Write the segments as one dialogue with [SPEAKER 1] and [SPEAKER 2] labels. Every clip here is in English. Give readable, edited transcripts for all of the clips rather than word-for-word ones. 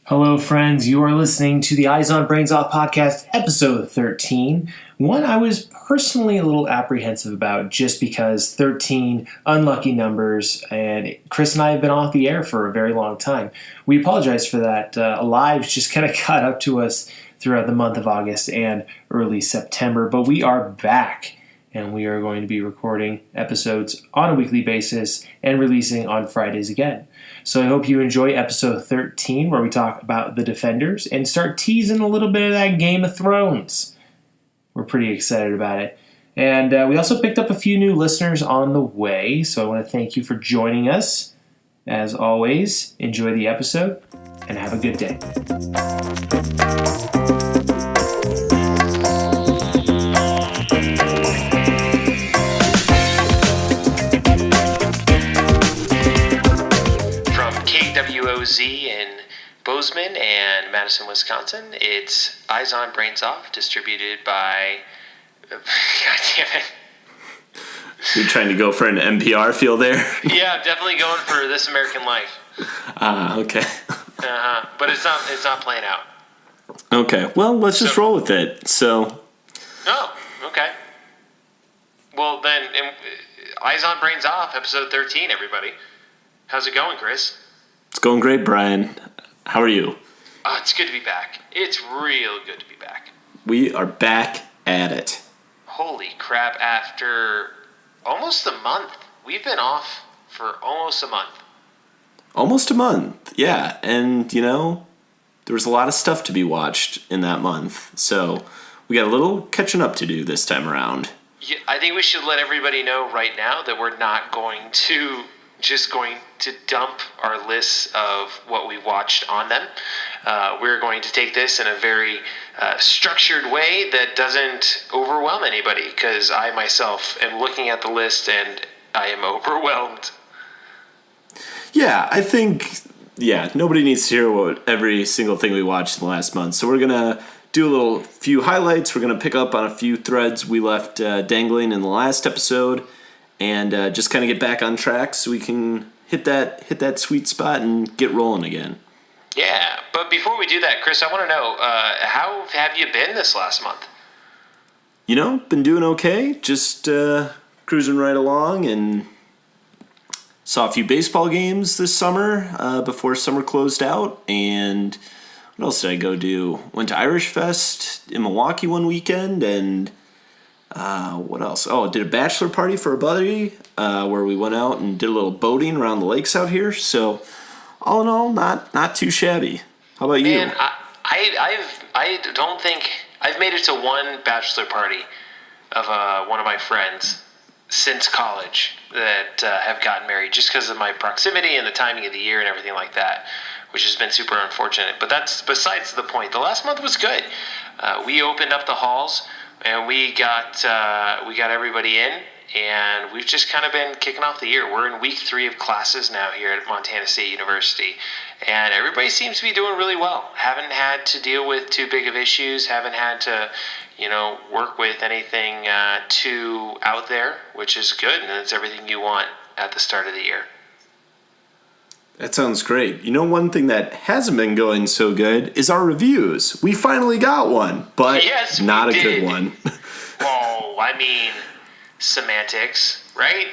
[SPEAKER 1] Hello, friends. You are listening to the Eyes on Brains Off podcast, episode 13. One I was personally a little apprehensive about just because 13 unlucky numbers, and Chris and I have been off the air for a very long time. We apologize for that. Lives just kind of caught up to us throughout the month of August and early September, but we are back. And we are going to be recording episodes on a weekly basis and releasing on Fridays again. So I hope you enjoy episode 13, where we talk about the Defenders and start teasing a little bit of that Game of Thrones. We're pretty excited about it. And we also picked up a few new listeners on the way, so I want to thank you for joining us. As always, enjoy the episode and have a good day.
[SPEAKER 2] WOZ in Bozeman and Madison, Wisconsin. It's Eyes on Brains Off, distributed by... God damn it.
[SPEAKER 3] You're trying to go for an NPR feel there?
[SPEAKER 2] Yeah, I'm definitely going for This American Life.
[SPEAKER 3] Okay.
[SPEAKER 2] But it's not playing out.
[SPEAKER 3] Okay, well, let's just roll with it. So.
[SPEAKER 2] Oh, okay. Well, then, Eyes on Brains Off, episode 13, everybody. How's it going, Chris?
[SPEAKER 3] It's going great, Brian. How are you?
[SPEAKER 2] It's good to be back. It's real good to be back.
[SPEAKER 3] We are back at it.
[SPEAKER 2] Holy crap, after almost a month. We've been off for almost a month.
[SPEAKER 3] Almost a month, yeah. And, there was a lot of stuff to be watched in that month. So we got a little catching up to do this time around.
[SPEAKER 2] Yeah, I think we should let everybody know right now that we're not going to dump our lists of what we watched on them. We're going to take this in a very structured way that doesn't overwhelm anybody, because I myself am looking at the list and I am overwhelmed.
[SPEAKER 3] Yeah, I think, nobody needs to hear what every single thing we watched in the last month. So we're going to do a few highlights. We're going to pick up on a few threads we left dangling in the last episode, and just kind of get back on track so we can hit that sweet spot and get rolling again.
[SPEAKER 2] Yeah, but before we do that, Chris, I want to know, how have you been this last month?
[SPEAKER 3] Been doing okay. Just cruising right along, and saw a few baseball games this summer before summer closed out. And what else did I go do? Went to Irish Fest in Milwaukee one weekend, and what else? Oh, did a bachelor party for a buddy where we went out and did a little boating around the lakes out here. So, all in all, not too shabby. How about you?
[SPEAKER 2] Man, I don't think I've made it to one bachelor party of one of my friends since college that have gotten married, just because of my proximity and the timing of the year and everything like that, which has been super unfortunate. But that's besides the point. The last month was good. We opened up the halls. And we got everybody in, and we've just kind of been kicking off the year. We're in week 3 of classes now here at Montana State University, and everybody seems to be doing really well. Haven't had to deal with too big of issues. Haven't had to, work with anything too out there, which is good, and it's everything you want at the start of the year.
[SPEAKER 3] That sounds great. One thing that hasn't been going so good is our reviews. We finally got one, but
[SPEAKER 2] yes,
[SPEAKER 3] not a good one.
[SPEAKER 2] Oh, I mean, semantics, right?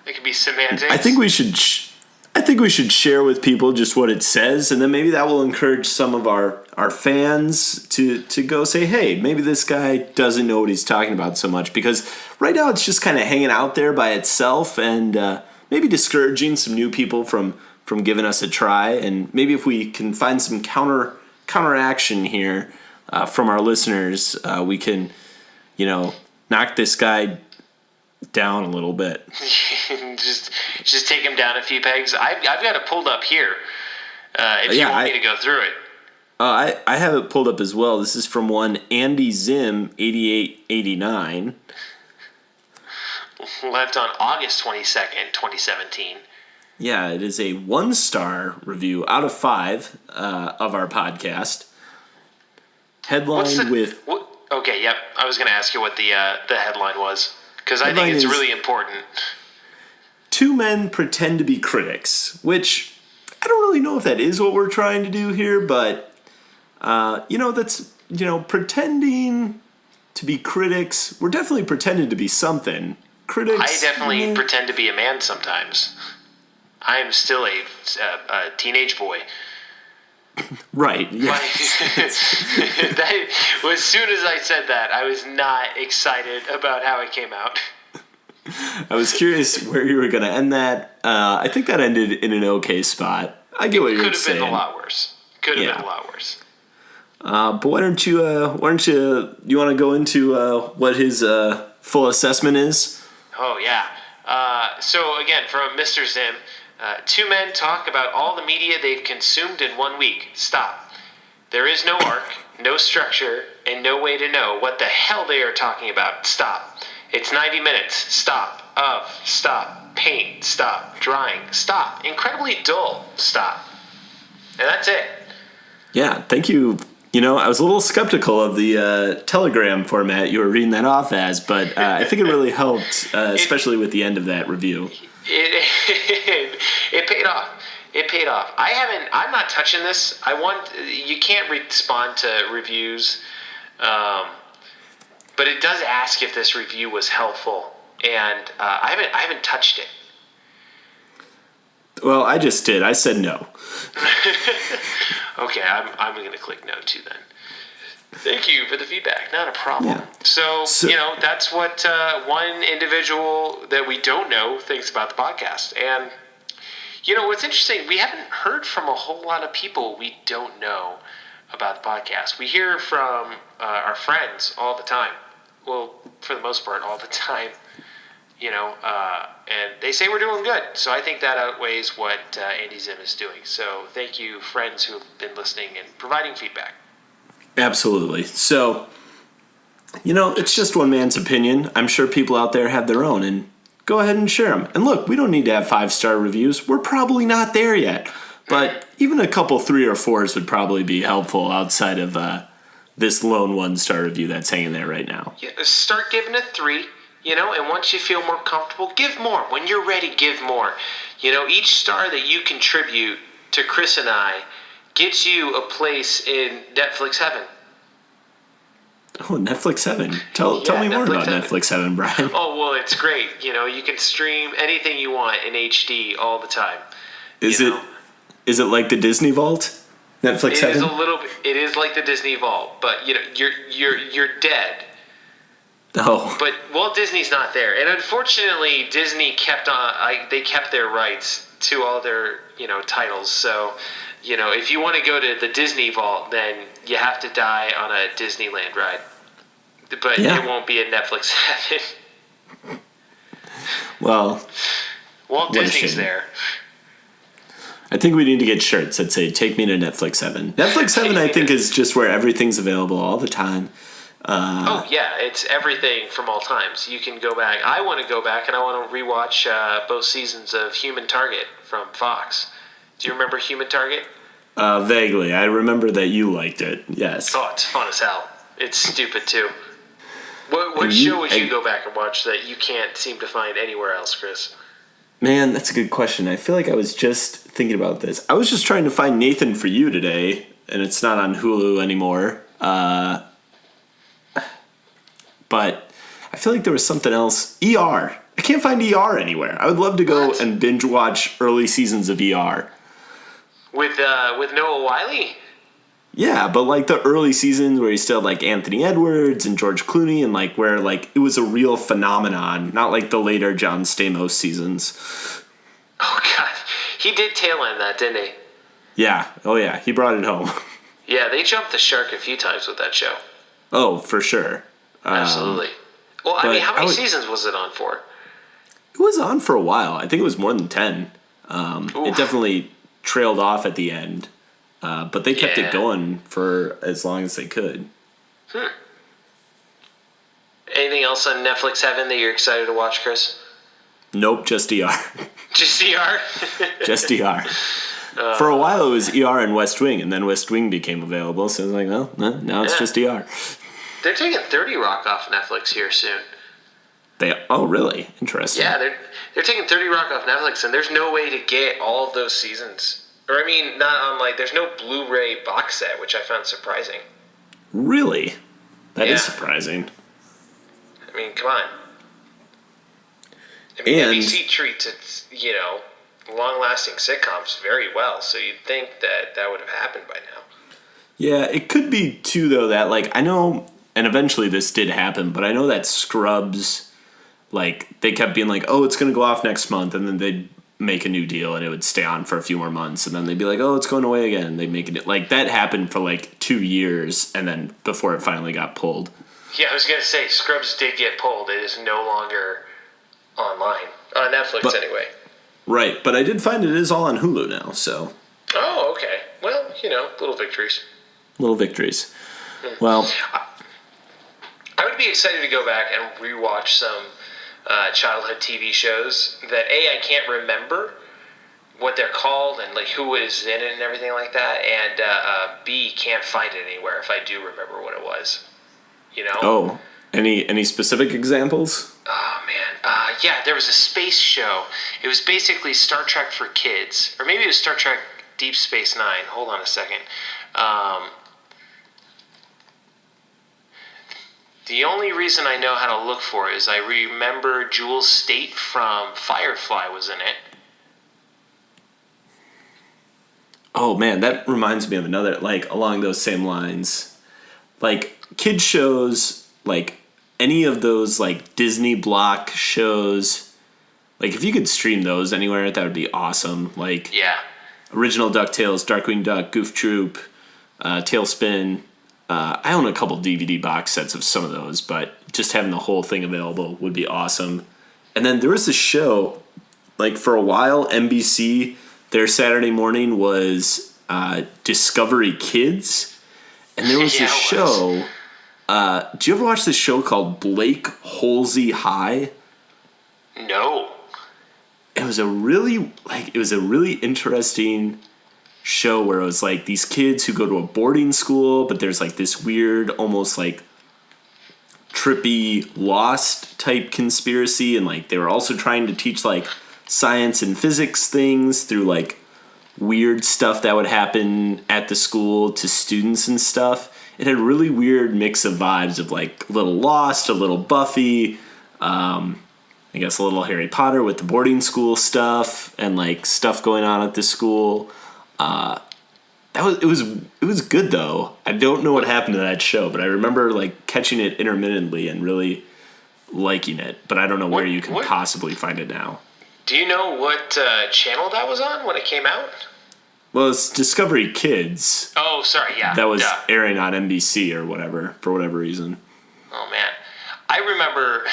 [SPEAKER 2] It could be semantics.
[SPEAKER 3] I think we should share with people just what it says, and then maybe that will encourage some of our fans to go say, hey, maybe this guy doesn't know what he's talking about so much, because right now it's just kind of hanging out there by itself, and maybe discouraging some new people from giving us a try. And maybe if we can find some counteraction here from our listeners, we can, knock this guy down a little bit.
[SPEAKER 2] just take him down a few pegs. I've got it pulled up here. If you want me to go through it.
[SPEAKER 3] I have it pulled up as well. This is from one Andy Zim 8889.
[SPEAKER 2] Left on August 22nd, 2017.
[SPEAKER 3] Yeah, it is a 1-star review out of 5 of our podcast. Headlined with...
[SPEAKER 2] Okay, yep. I was going to ask you what the headline was, because I think it's really important.
[SPEAKER 3] 2 men pretend to be critics, which I don't really know if that is what we're trying to do here, but that's pretending to be critics. We're definitely pretending to be something. Critics.
[SPEAKER 2] I definitely pretend to be a man sometimes. I am still a teenage boy.
[SPEAKER 3] Right. Yeah.
[SPEAKER 2] As soon as I said that, I was not excited about how it came out.
[SPEAKER 3] I was curious where you were going to end that. I think that ended in an okay spot. I get what you're saying.
[SPEAKER 2] Could have been a lot worse. Could have been a lot worse.
[SPEAKER 3] But why don't you want to go into what his full assessment is?
[SPEAKER 2] Oh, yeah. So, again, from Mr. Zim, two men talk about all the media they've consumed in 1 week. Stop. There is no arc, no structure, and no way to know what the hell they are talking about. Stop. It's 90 minutes. Stop. Stop. Paint. Stop. Drawing. Stop. Incredibly dull. Stop. And that's it.
[SPEAKER 3] Yeah, thank you. I was a little skeptical of the Telegram format you were reading that off as, but I think it really helped, especially with the end of that review.
[SPEAKER 2] It paid off. It paid off. I'm not touching this. You can't respond to reviews, but it does ask if this review was helpful, and I haven't touched it.
[SPEAKER 3] Well, I just did. I said no.
[SPEAKER 2] Okay, I'm going to click no too then. Thank you for the feedback. Not a problem.
[SPEAKER 3] Yeah.
[SPEAKER 2] So that's what one individual that we don't know thinks about the podcast. And, what's interesting, we haven't heard from a whole lot of people we don't know about the podcast. We hear from our friends all the time. Well, for the most part, all the time. And they say we're doing good. So I think that outweighs what Andy Zim is doing. So thank you, friends who have been listening and providing feedback.
[SPEAKER 3] Absolutely. So, it's just one man's opinion. I'm sure people out there have their own, and go ahead and share them. And look, we don't need to have 5-star reviews. We're probably not there yet. But even a couple 3 or 4s would probably be helpful outside of this lone 1-star review that's hanging there right now.
[SPEAKER 2] Yeah, start giving a 3. And once you feel more comfortable, give more. When you're ready, give more. Each star that you contribute to Chris and I gets you a place in Netflix heaven.
[SPEAKER 3] Oh, Netflix heaven. Tell me more about Netflix heaven, Brian.
[SPEAKER 2] Oh, well, it's great. You can stream anything you want in HD all the time.
[SPEAKER 3] Is it like the Disney Vault? Netflix heaven?
[SPEAKER 2] It is like the Disney Vault, but you're dead.
[SPEAKER 3] Oh.
[SPEAKER 2] But Walt Disney's not there, and unfortunately, Disney kept their rights to all their titles. So, if you want to go to the Disney Vault, then you have to die on a Disneyland ride. But it won't be a Netflix heaven.
[SPEAKER 3] Well,
[SPEAKER 2] Walt Disney's there.
[SPEAKER 3] I think we need to get shirts that say "Take me to Netflix heaven." Netflix heaven, I think, is just where everything's available all the time.
[SPEAKER 2] It's everything from all times. You can go back. I want to go back and I want to rewatch both seasons of Human Target from Fox. Do you remember Human Target?
[SPEAKER 3] Vaguely. I remember that you liked it. Yes.
[SPEAKER 2] Oh, it's fun as hell. It's stupid too. What show would you go back and watch that you can't seem to find anywhere else, Chris?
[SPEAKER 3] Man, that's a good question. I feel like I was just thinking about this. I was just trying to find Nathan for You today, and it's not on Hulu anymore. But I feel like there was something else. ER. I can't find ER anywhere. I would love to go and binge watch early seasons of ER.
[SPEAKER 2] With Noah Wyle?
[SPEAKER 3] Yeah, but like the early seasons where he still had like Anthony Edwards and George Clooney, and like where like it was a real phenomenon, not like the later John Stamos seasons.
[SPEAKER 2] Oh God, he did tail end that, didn't he?
[SPEAKER 3] Yeah. Oh yeah, he brought it home.
[SPEAKER 2] Yeah, they jumped the shark a few times with that show.
[SPEAKER 3] Oh, for sure.
[SPEAKER 2] Absolutely. Well, I mean, how many seasons was it on for?
[SPEAKER 3] It was on for a while. I think it was more than 10. It definitely trailed off at the end, but they kept it going for as long as they could.
[SPEAKER 2] Anything else on Netflix heaven that you're excited to watch, Chris?
[SPEAKER 3] Nope, just ER.
[SPEAKER 2] Just ER?
[SPEAKER 3] Just ER. For a while it was ER and West Wing, and then West Wing became available, so I was like, well, now it's just ER.
[SPEAKER 2] They're taking 30 Rock off Netflix here soon.
[SPEAKER 3] Oh, really? Interesting.
[SPEAKER 2] Yeah, they're taking 30 Rock off Netflix, and there's no way to get all of those seasons Or I mean, not on like. There's no Blu-ray box set, which I found surprising.
[SPEAKER 3] Really? That is
[SPEAKER 2] Yeah.
[SPEAKER 3] surprising.
[SPEAKER 2] I mean, come on. I mean,
[SPEAKER 3] And-
[SPEAKER 2] NBC treats its, long-lasting sitcoms very well, so you'd think that would have happened by now.
[SPEAKER 3] Yeah, it could be too though that like I know, and eventually this did happen, but I know that Scrubs, like they kept being like, oh, it's gonna go off next month, and then they'd make a new deal and it would stay on for a few more months, and then they'd be like, oh, it's going away again. And they'd make it like that happened for like 2 years, and then before it finally got pulled.
[SPEAKER 2] Yeah, I was gonna say Scrubs did get pulled. It is no longer online on Netflix
[SPEAKER 3] But-
[SPEAKER 2] anyway.
[SPEAKER 3] Right, but I did find it is all on Hulu now, so
[SPEAKER 2] Oh, okay. Well, little victories.
[SPEAKER 3] little victories. Well,
[SPEAKER 2] I would be excited to go back and rewatch some childhood TV shows that I can't remember what they're called and like who is in it and everything like that, and B, can't find it anywhere if I do remember what it was.
[SPEAKER 3] oh, any specific examples?
[SPEAKER 2] Oh man, yeah, there was a space show. It was basically Star Trek for kids, or maybe it was Star Trek Deep Space Nine. Hold on a second. The only reason I know how to look for it is I remember Jewel State from Firefly was in it.
[SPEAKER 3] Oh man, that reminds me of another, like along those same lines. Like kid shows, like any of those like Disney block shows, like if you could stream those anywhere, that would be awesome. Like
[SPEAKER 2] Yeah.
[SPEAKER 3] original DuckTales, Darkwing Duck, Goof Troop, Tailspin. I own a couple DVD box sets of some of those, but just having the whole thing available would be awesome. And then there was this show, like for a while, NBC, their Saturday morning was Discovery Kids. And there was
[SPEAKER 2] Yeah,
[SPEAKER 3] this
[SPEAKER 2] it
[SPEAKER 3] show. Do you ever watch this show called Blake Halsey High?
[SPEAKER 2] No.
[SPEAKER 3] It was a really interesting show where it was like these kids who go to a boarding school, but there's like this weird, almost like trippy, lost type conspiracy, and like they were also trying to teach like science and physics things through like weird stuff that would happen at the school to students and stuff. It had a really weird mix of vibes of like a little Lost, a little Buffy, I guess a little Harry Potter with the boarding school stuff and like stuff going on at the school. It was good though. I don't know what happened to that show, but I remember like catching it intermittently and really liking it. But I don't know where you can
[SPEAKER 2] what-
[SPEAKER 3] possibly find it now.
[SPEAKER 2] Do you know what channel that was on when it came out?
[SPEAKER 3] Well, it's Discovery Kids.
[SPEAKER 2] Oh, sorry, yeah.
[SPEAKER 3] That was
[SPEAKER 2] Duh.
[SPEAKER 3] airing on NBC or whatever for whatever reason.
[SPEAKER 2] Oh man, I remember.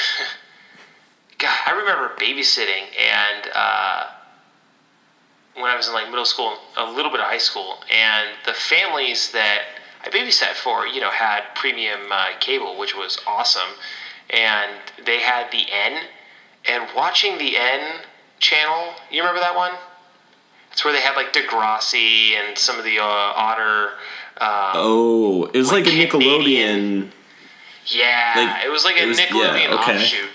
[SPEAKER 2] God, I remember babysitting, and when I was in like middle school, a little bit of high school, and the families that I babysat for, had premium cable, which was awesome, and they had the N, and watching the N channel, you remember that one? It's where they had like Degrassi and some of the Otter.
[SPEAKER 3] Oh, it was like a
[SPEAKER 2] Canadian.
[SPEAKER 3] Nickelodeon.
[SPEAKER 2] Yeah, it was like a Nickelodeon
[SPEAKER 3] okay.
[SPEAKER 2] offshoot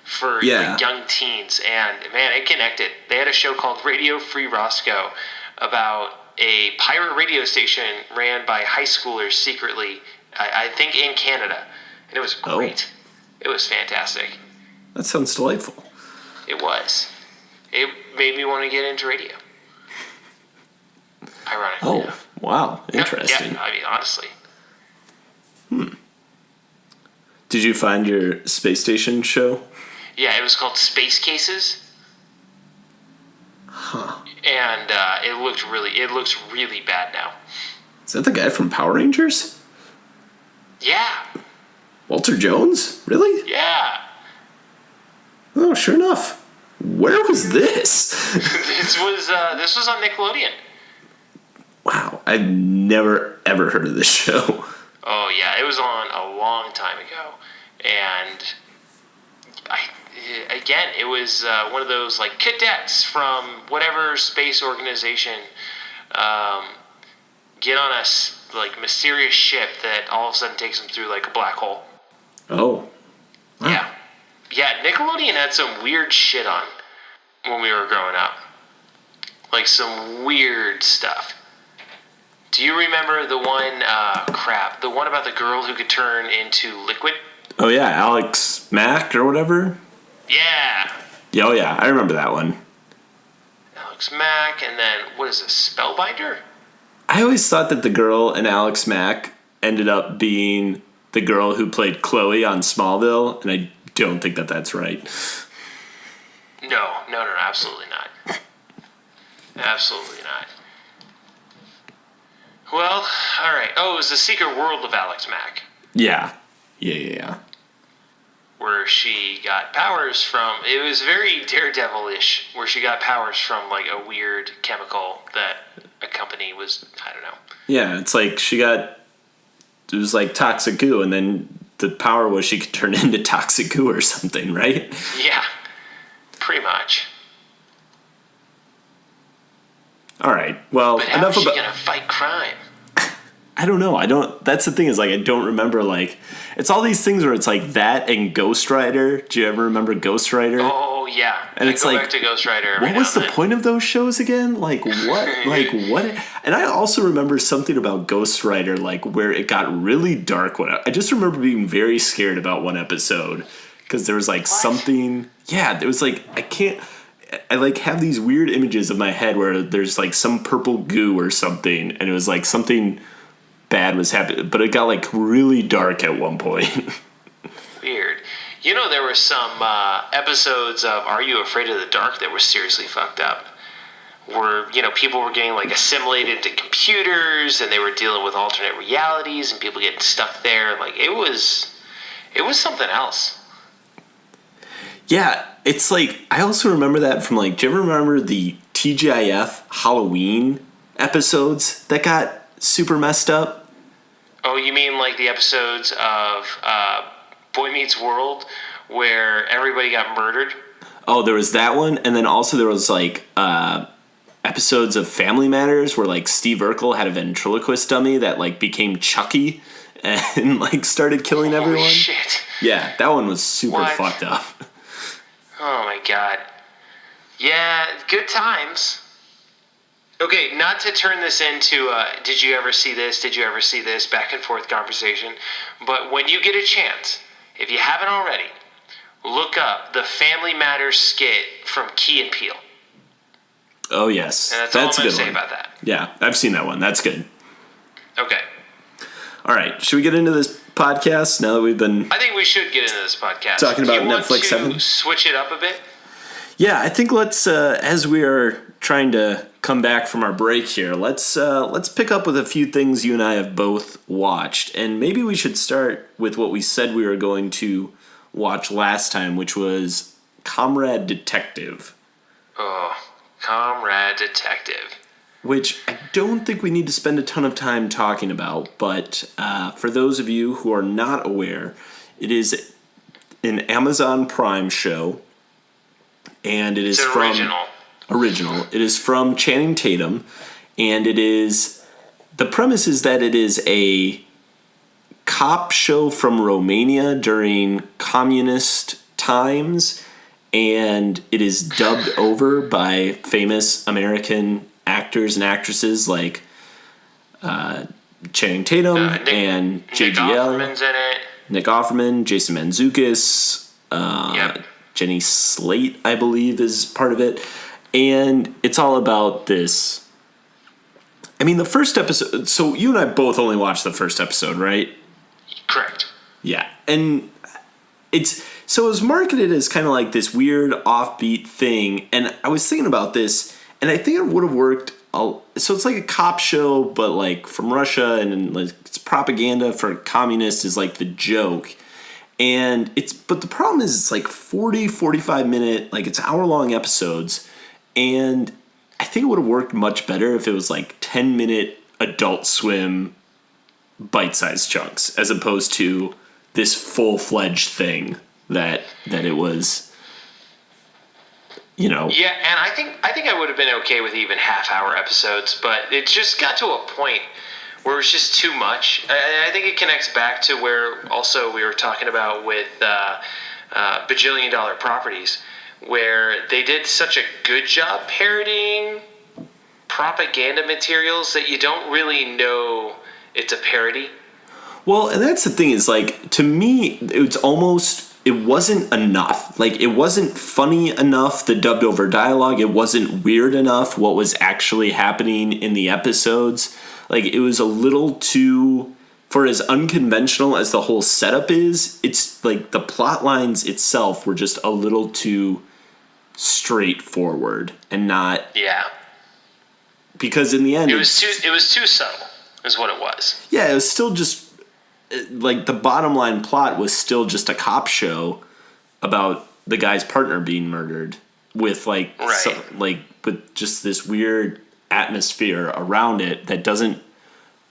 [SPEAKER 2] for
[SPEAKER 3] Yeah.
[SPEAKER 2] like, young teens, and man, it connected. They had a show called Radio Free Roscoe about a pirate radio station ran by high schoolers secretly, I think in Canada, and it was great. It was fantastic.
[SPEAKER 3] That sounds delightful.
[SPEAKER 2] It was. It made me want to get into radio. Ironically.
[SPEAKER 3] Oh, wow. Interesting.
[SPEAKER 2] Yeah, I mean, honestly.
[SPEAKER 3] Did you find your space station show?
[SPEAKER 2] Yeah, it was called Space Cases.
[SPEAKER 3] Huh.
[SPEAKER 2] And it looks really bad now.
[SPEAKER 3] Is that the guy from Power Rangers?
[SPEAKER 2] Yeah,
[SPEAKER 3] Walter Jones? Really?
[SPEAKER 2] yeah.
[SPEAKER 3] Oh, sure enough. Where was this?
[SPEAKER 2] This was on Nickelodeon.
[SPEAKER 3] Wow, I've never ever heard of this show.
[SPEAKER 2] Oh yeah, it was on a long time ago, and it was one of those like cadets from whatever space organization get on a like mysterious ship that all of a sudden takes them through like a black hole.
[SPEAKER 3] Oh. Wow.
[SPEAKER 2] Yeah, Nickelodeon had some weird shit on when we were growing up. Like some weird stuff. Do you remember the one, the one about the girl who could turn into liquid?
[SPEAKER 3] Oh yeah, Alex Mack or whatever?
[SPEAKER 2] Yeah.
[SPEAKER 3] Yeah, oh yeah, I remember that one.
[SPEAKER 2] Alex Mack, and then, what is this, Spellbinder?
[SPEAKER 3] I always thought that the girl in Alex Mack ended up being the girl who played Chloe on Smallville, and I don't think that that's right.
[SPEAKER 2] No, absolutely not. Absolutely not. Well, alright. Oh, it was The Secret World of Alex Mack.
[SPEAKER 3] Yeah.
[SPEAKER 2] Where she got powers from... It was very Daredevil-ish, where she got powers from, like, a weird chemical that a company was... I don't know.
[SPEAKER 3] Yeah, it's like it was like toxic goo, and then the power was she could turn into toxic goo or something, right?
[SPEAKER 2] Yeah, pretty much.
[SPEAKER 3] All right, well,
[SPEAKER 2] but how is she gonna fight crime?
[SPEAKER 3] I don't know. That's the thing is, like, I don't remember, like, it's all these things where it's like that and Ghost Rider. Do you ever remember Ghost Rider?
[SPEAKER 2] Oh, yeah.
[SPEAKER 3] And it's like,
[SPEAKER 2] back to Ghost Rider.
[SPEAKER 3] What was the point of those shows again? Like, what? Like, what? And I also remember something about Ghost Rider, like, where it got really dark. I just remember being very scared about one episode because there was, like, something. Yeah, there was, like, I like have these weird images in my head where there's like some purple goo or something, and it was like something bad was happening, but it got like really dark at one point.
[SPEAKER 2] Weird. You know, there were some episodes of Are You Afraid of the Dark that were seriously fucked up. Where, you know, people were getting like assimilated into computers, and they were dealing with alternate realities, and people getting stuck there. Like it was something else.
[SPEAKER 3] Yeah, it's like, I also remember that from, like, do you ever remember the TGIF Halloween episodes that got super messed up?
[SPEAKER 2] Oh, you mean like the episodes of Boy Meets World where everybody got murdered?
[SPEAKER 3] Oh, there was that one, and then also there was, like, episodes of Family Matters where, like, Steve Urkel had a ventriloquist dummy that, like, became Chucky and, like, started killing everyone.
[SPEAKER 2] Holy shit.
[SPEAKER 3] Yeah, that one was super fucked up.
[SPEAKER 2] Oh my god. Yeah, good times. Okay, not to turn this into did you ever see this, did you ever see this, back and forth conversation, but when you get a chance, if you haven't already, look up the Family Matters skit from Key and Peele.
[SPEAKER 3] Oh, yes.
[SPEAKER 2] And that's all I'm going to say about that.
[SPEAKER 3] Yeah, I've seen that one. That's good.
[SPEAKER 2] Okay.
[SPEAKER 3] All right, should we get into this podcast now that we've been...
[SPEAKER 2] I think we should get into this podcast.
[SPEAKER 3] Talking about Netflix 7?
[SPEAKER 2] Do you want to switch it up a bit?
[SPEAKER 3] Yeah, I think let's, as we are trying to come back from our break here, let's pick up with a few things you and I have both watched. And maybe we should start with what we said we were going to watch last time, which was Comrade Detective.
[SPEAKER 2] Oh, Comrade Detective.
[SPEAKER 3] Which I don't think we need to spend a ton of time talking about, but for those of you who are not aware, it is an Amazon Prime show, and it is original. It is from Channing Tatum, and the premise is that it is a cop show from Romania during communist times, and it is dubbed over by famous American actors and actresses like Channing Tatum and JGL.
[SPEAKER 2] Nick Offerman's in it.
[SPEAKER 3] Nick Offerman, Jason Mantzoukas, Jenny Slate, I believe, is part of it. And it's all about this. I mean, the first episode... So you and I both only watched the first episode, right?
[SPEAKER 2] Correct.
[SPEAKER 3] Yeah. And it was marketed as kind of like this weird offbeat thing. And I was thinking about this... And I think it would have worked. So it's like a cop show, but like from Russia, and like it's propaganda for communists is like the joke. But the problem is it's like 40, 45 minute, like it's hour-long episodes. And I think it would have worked much better if it was like 10-minute Adult Swim bite-sized chunks, as opposed to this full-fledged thing that it was. You know.
[SPEAKER 2] Yeah, and I think I would have been okay with even half-hour episode, but it just got to a point where it was just too much. I think it connects back to where also we were talking about with Bajillion Dollar Properties, where they did such a good job parodying propaganda materials that you don't really know it's a parody.
[SPEAKER 3] Well, and that's the thing is, like, to me, it wasn't enough. Like, it wasn't funny enough, the dubbed over dialogue. It wasn't weird enough what was actually happening in the episodes. Like, it was a little too, for as unconventional as the whole setup is, it's like the plot lines itself were just a little too straightforward and not.
[SPEAKER 2] Yeah.
[SPEAKER 3] Because in the end,
[SPEAKER 2] it was too subtle, is what it was.
[SPEAKER 3] Yeah, it was still just. Like, the bottom line plot was still just a cop show about the guy's partner being murdered with with just this weird atmosphere around it that doesn't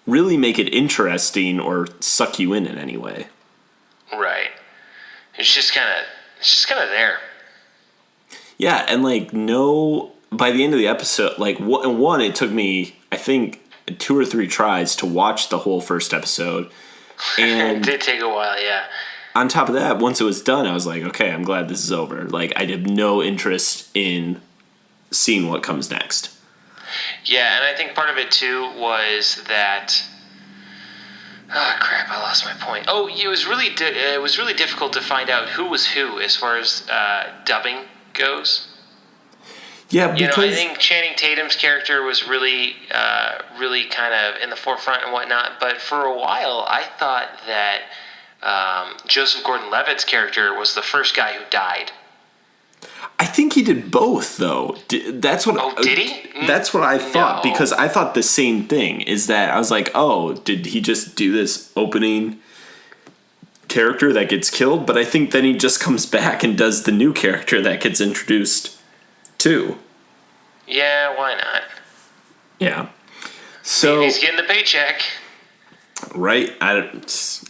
[SPEAKER 3] really make it interesting or suck you in any way.
[SPEAKER 2] Right. It's just kind of there.
[SPEAKER 3] Yeah, and by the end of the episode, one, it took me, I think, 2 or 3 tries to watch the whole first episode. And
[SPEAKER 2] it did take a while, yeah.
[SPEAKER 3] On top of that, once it was done, I was like, okay, I'm glad this is over. Like, I have no interest in seeing what comes next.
[SPEAKER 2] Yeah, and I think part of it, too, was that... Oh, crap, I lost my point. Oh, it was really difficult to find out who was who as far as dubbing goes.
[SPEAKER 3] Yeah, because...
[SPEAKER 2] I think Channing Tatum's character was really kind of in the forefront and whatnot. But for a while, I thought that Joseph Gordon-Levitt's character was the first guy who died.
[SPEAKER 3] I think he did both, though. That's what.
[SPEAKER 2] Oh, did he?
[SPEAKER 3] That's what I thought,
[SPEAKER 2] No.
[SPEAKER 3] because I thought the same thing. Is that I was like, oh, did he just do this opening character that gets killed? But I think then he just comes back and does the new character that gets introduced too.
[SPEAKER 2] Yeah, why not?
[SPEAKER 3] Yeah. So
[SPEAKER 2] he's getting the paycheck.
[SPEAKER 3] Right? I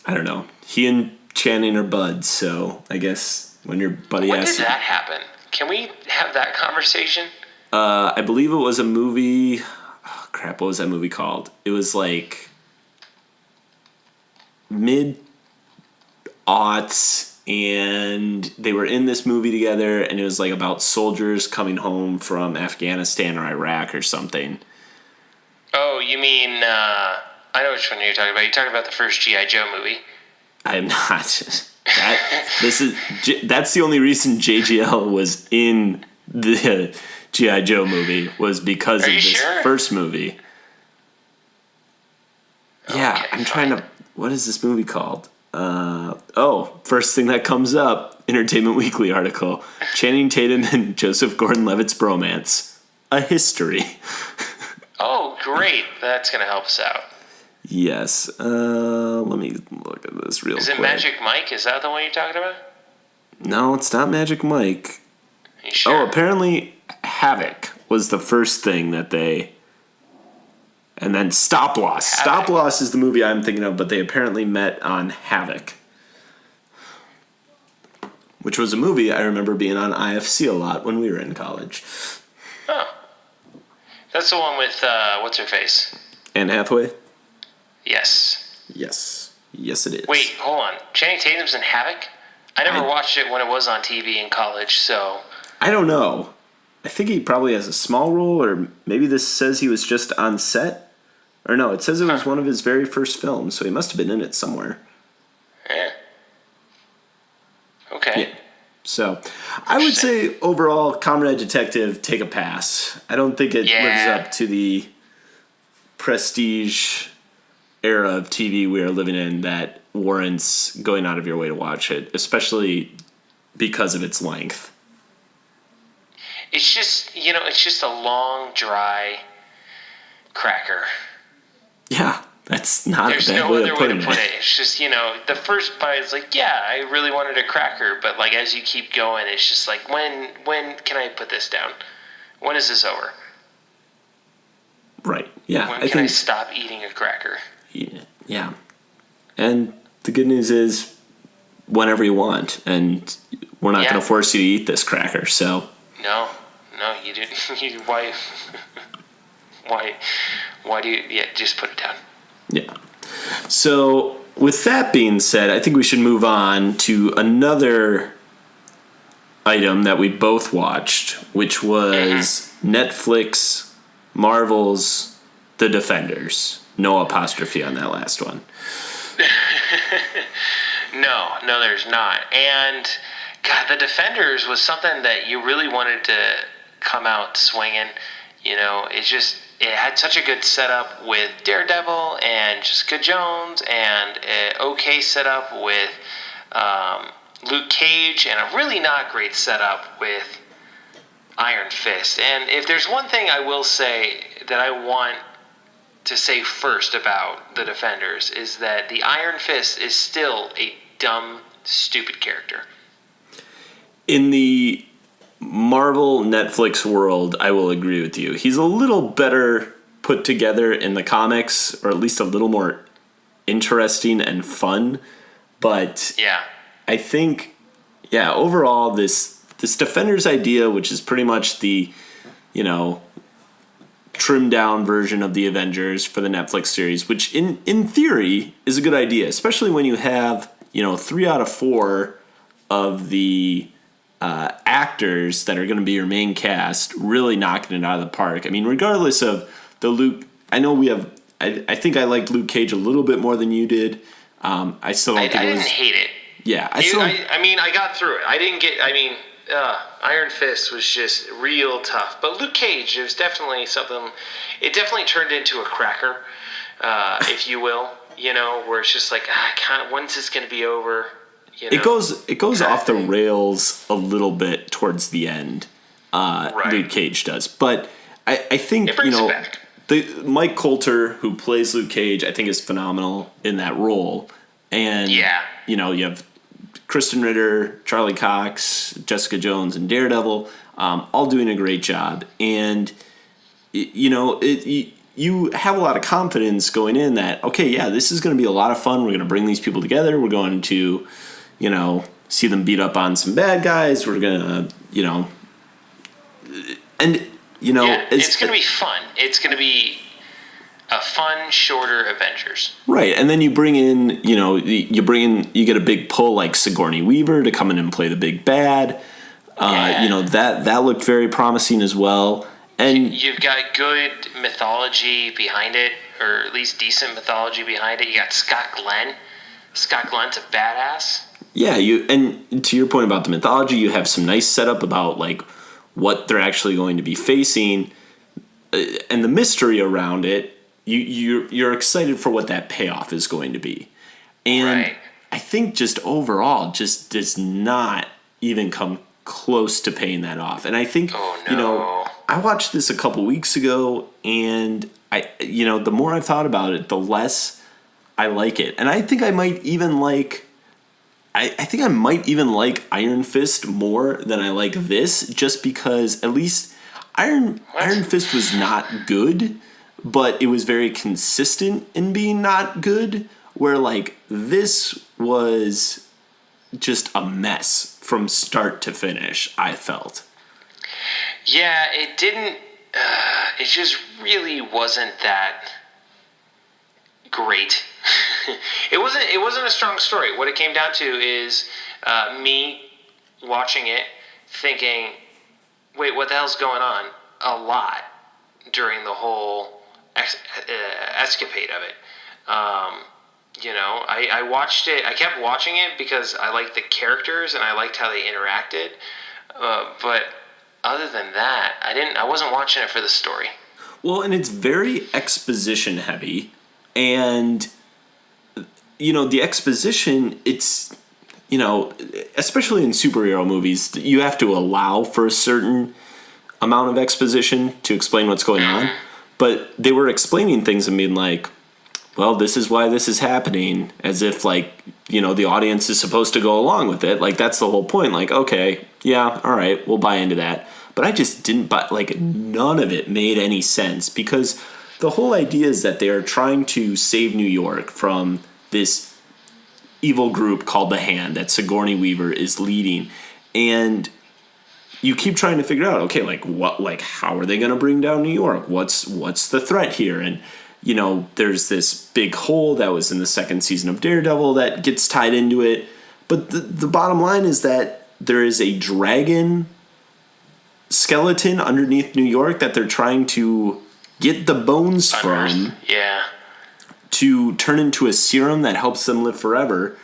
[SPEAKER 3] don't know. He and Channing are buds, so I guess when your buddy
[SPEAKER 2] When
[SPEAKER 3] asks...
[SPEAKER 2] did that happen? Can we have that conversation?
[SPEAKER 3] I believe it was a movie... Oh, crap, what was that movie called? It was like... mid-aughts, and they were in this movie together, and it was like about soldiers coming home from Afghanistan or Iraq or something.
[SPEAKER 2] Oh, you mean, I know which one you're talking about. You're talking about the first G.I. Joe movie.
[SPEAKER 3] I am not. That's the only reason JGL was in the G.I. Joe movie, was because of this first movie. Yeah,
[SPEAKER 2] Okay,
[SPEAKER 3] I'm trying to... What is this movie called? First thing that comes up, Entertainment Weekly article. Channing Tatum and Joseph Gordon-Levitt's bromance. A history.
[SPEAKER 2] Oh, great. That's going to help us out.
[SPEAKER 3] Yes. Let me look at this real quick.
[SPEAKER 2] Is it Magic Mike? Is that the one you're talking about?
[SPEAKER 3] No, it's not Magic Mike.
[SPEAKER 2] Are you sure?
[SPEAKER 3] Oh, apparently Havoc was the first thing that they... And then Stop Loss.
[SPEAKER 2] Havoc.
[SPEAKER 3] Stop Loss is the movie I'm thinking of, but they apparently met on Havoc. Which was a movie I remember being on IFC a lot when we were in college.
[SPEAKER 2] Oh. That's the one with, what's-her-face?
[SPEAKER 3] Anne Hathaway?
[SPEAKER 2] Yes.
[SPEAKER 3] Yes. Yes, it is.
[SPEAKER 2] Wait, hold on. Channing Tatum's in Havoc? I never watched it when it was on TV in college, so...
[SPEAKER 3] I don't know. I think he probably has a small role, or maybe this says he was just on set. Or no, it says it was one of his very first films, so he must have been in it somewhere.
[SPEAKER 2] Yeah. Okay.
[SPEAKER 3] Yeah. So, I would say overall, Comrade Detective, take a pass. I don't think it lives up to the prestige era of TV we are living in that warrants going out of your way to watch it, especially because of its length.
[SPEAKER 2] It's just, it's just a long, dry cracker.
[SPEAKER 3] Yeah, that's not
[SPEAKER 2] There's
[SPEAKER 3] a bad
[SPEAKER 2] no
[SPEAKER 3] way
[SPEAKER 2] other
[SPEAKER 3] of
[SPEAKER 2] way
[SPEAKER 3] putting
[SPEAKER 2] to put it. It's just, the first bite is like, yeah, I really wanted a cracker. But, as you keep going, it's just like, when can I put this down? When is this over?
[SPEAKER 3] Right, yeah.
[SPEAKER 2] When can I stop eating a cracker?
[SPEAKER 3] Yeah. And the good news is, whenever you want. And we're not going to force you to eat this cracker, so...
[SPEAKER 2] No, you didn't. Why do you... Yeah, just put it down.
[SPEAKER 3] Yeah. So, with that being said, I think we should move on to another item that we both watched, which was Netflix Marvel's The Defenders. No apostrophe on that last one.
[SPEAKER 2] No, there's not. And God, The Defenders was something that you really wanted to come out swinging. You know, it had such a good setup with Daredevil and Jessica Jones, and an okay setup with Luke Cage, and a really not great setup with Iron Fist. And if there's one thing I will say that I want to say first about The Defenders is that the Iron Fist is still a dumb, stupid character.
[SPEAKER 3] In the Marvel Netflix world, I will agree with you. He's a little better put together in the comics, or at least a little more interesting and fun. But
[SPEAKER 2] yeah,
[SPEAKER 3] I think, overall, this Defenders idea, which is pretty much the, trimmed down version of the Avengers for the Netflix series, which in theory is a good idea, especially when you have, 3 out of 4 of the actors that are going to be your main cast really knocking it out of the park. I mean, regardless of the Luke, I know I think I liked Luke Cage a little bit more than you did. I still don't think
[SPEAKER 2] I didn't hate it.
[SPEAKER 3] Yeah.
[SPEAKER 2] I got through it. Iron Fist was just real tough. But Luke Cage, it was definitely something, it definitely turned into a cracker, if you will, where it's just like, when's this going to be over?
[SPEAKER 3] It goes off the rails a little bit towards the end. Right. Luke Cage does, but I think
[SPEAKER 2] it brings it back.
[SPEAKER 3] Mike Coulter, who plays Luke Cage, I think is phenomenal in that role. And you have Kristen Ritter, Charlie Cox, Jessica Jones, and Daredevil, all doing a great job. And you have a lot of confidence going in that, okay, yeah, this is going to be a lot of fun. We're going to bring these people together. We're going to see them beat up on some bad guys. We're gonna,
[SPEAKER 2] it's gonna be fun. It's gonna be a fun, shorter Avengers.
[SPEAKER 3] Right, and then you bring in, you get a big pull like Sigourney Weaver to come in and play the big bad. That looked very promising as well. And
[SPEAKER 2] you've got good mythology behind it, or at least decent mythology behind it. You got Scott Glenn. Scott Glenn's a badass.
[SPEAKER 3] Yeah, and to your point about the mythology, you have some nice setup about like what they're actually going to be facing, and the mystery around it. You're excited for what that payoff is going to be, and right. I think just overall, just does not even come close to paying that off. And I think I watched this a couple weeks ago, and the more I've thought about it, the less I like it, and I think I might even like. I think I might even like Iron Fist more than I like this, just because at least Iron Fist was not good, but it was very consistent in being not good, where like this was just a mess from start to finish, I felt.
[SPEAKER 2] Yeah, it didn't, it just really wasn't that great. It wasn't a strong story. What it came down to is me watching it, thinking, "Wait, what the hell's going on?" A lot during the whole escapade of it. I watched it. I kept watching it because I liked the characters and I liked how they interacted. But other than that, I wasn't watching it for the story.
[SPEAKER 3] Well, and it's very exposition heavy, and the exposition, it's, especially in superhero movies, you have to allow for a certain amount of exposition to explain what's going on. But they were explaining things and being like, well, this is why this is happening, as if like, the audience is supposed to go along with it. Like, that's the whole point. Like, okay, yeah, all right, we'll buy into that. But I just didn't buy, like, none of it made any sense, because the whole idea is that they are trying to save New York from this evil group called the Hand that Sigourney Weaver is leading. And you keep trying to figure out, okay, how are they going to bring down New York? What's the threat here? And, there's this big hole that was in the second season of Daredevil that gets tied into it. But the bottom line is that there is a dragon skeleton underneath New York that they're trying to get the bones
[SPEAKER 2] Unearthed.
[SPEAKER 3] from
[SPEAKER 2] Yeah.
[SPEAKER 3] to turn into a serum that helps them live forever,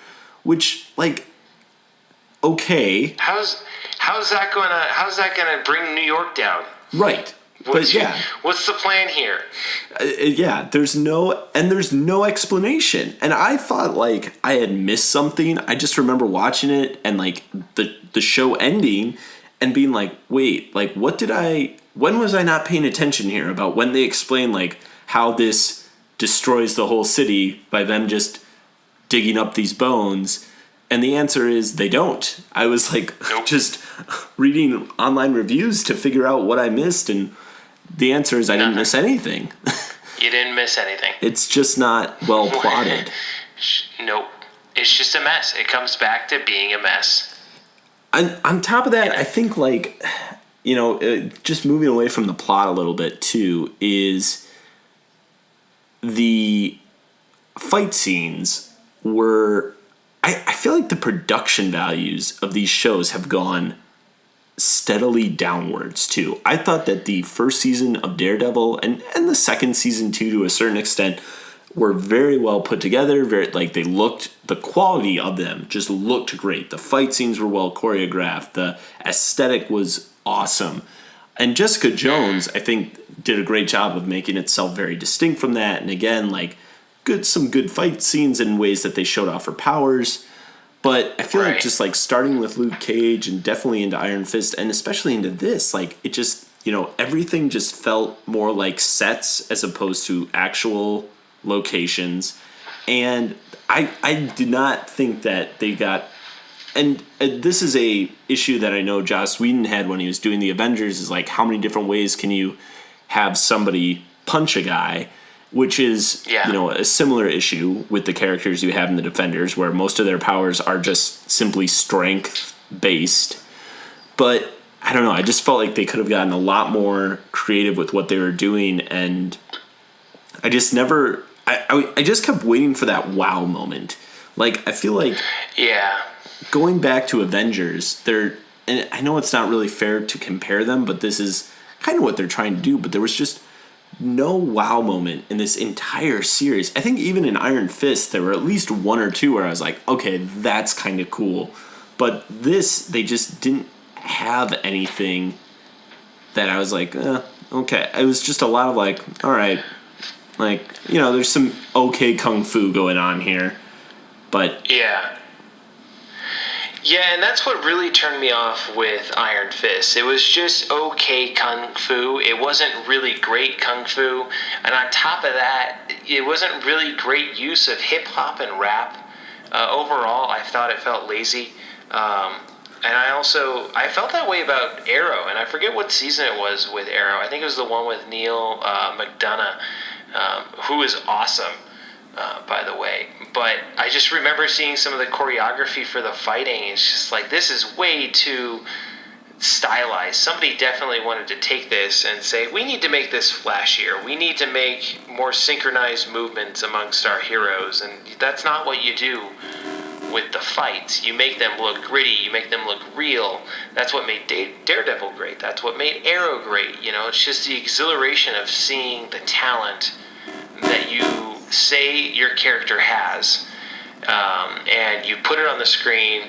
[SPEAKER 3] which, like, okay.
[SPEAKER 2] How's that gonna bring New York down?
[SPEAKER 3] Right. But yeah.
[SPEAKER 2] What's the plan here?
[SPEAKER 3] Yeah, there's no explanation. And I thought, like, I had missed something. I just remember watching it and, like, the show ending and being like, wait, like, when was I not paying attention here about when they explain, like, how this destroys the whole city by them just digging up these bones? And the answer is they don't. I was, like,
[SPEAKER 2] Nope.
[SPEAKER 3] just reading online reviews to figure out what I missed, and the answer is I didn't miss anything.
[SPEAKER 2] You didn't miss anything.
[SPEAKER 3] It's just not well plotted.
[SPEAKER 2] Nope. It's just a mess. It comes back to being a mess.
[SPEAKER 3] And on top of that, I think, like, you know, just moving away from the plot a little bit too, is the fight scenes were... I feel like the production values of these shows have gone steadily downwards too. I thought that the first season of Daredevil and the second season too, to a certain extent, were very well put together. The quality of them just looked great. The fight scenes were well choreographed. The aesthetic was awesome. And Jessica Jones, I think, did a great job of making itself very distinct from that. And again, like, some good fight scenes in ways that they showed off her powers. But I feel like just, like, starting with Luke Cage and definitely into Iron Fist and especially into this, like, it just, you know, everything just felt more like sets as opposed to actual locations. And I did not think that they got... And this is a issue that I know Joss Whedon had when he was doing the Avengers, is, like, how many different ways can you have somebody punch a guy? Which is, you know, a similar issue with the characters you have in the Defenders, where most of their powers are just simply strength-based. But, I don't know, I just felt like they could have gotten a lot more creative with what they were doing, and I just never... I just kept waiting for that wow moment. Like, I feel like...
[SPEAKER 2] Yeah.
[SPEAKER 3] Going back to Avengers, and I know it's not really fair to compare them, but this is kind of what they're trying to do, but there was just no wow moment in this entire series. I think even in Iron Fist, there were at least one or two where I was like, okay, that's kind of cool. But this, they just didn't have anything that I was like, okay. It was just a lot of like, all right, like, you know, there's some okay kung fu going on here. But
[SPEAKER 2] yeah. Yeah, and that's what really turned me off with Iron Fist. It was just okay kung fu. It wasn't really great kung fu. And on top of that, it wasn't really great use of hip-hop and rap. Overall, I thought it felt lazy. And I felt that way about Arrow. And I forget what season it was with Arrow. I think it was the one with Neil McDonough, who is awesome. By the way, but I just remember seeing some of the choreography for the fighting. It's just like, this is way too stylized. Somebody definitely wanted to take this and say, we need to make this flashier. We need to make more synchronized movements amongst our heroes, and that's not what you do with the fights. You make them look gritty. You make them look real. That's what made Daredevil great. That's what made Arrow great. You know, it's just the exhilaration of seeing the talent that you say your character has, and you put it on the screen,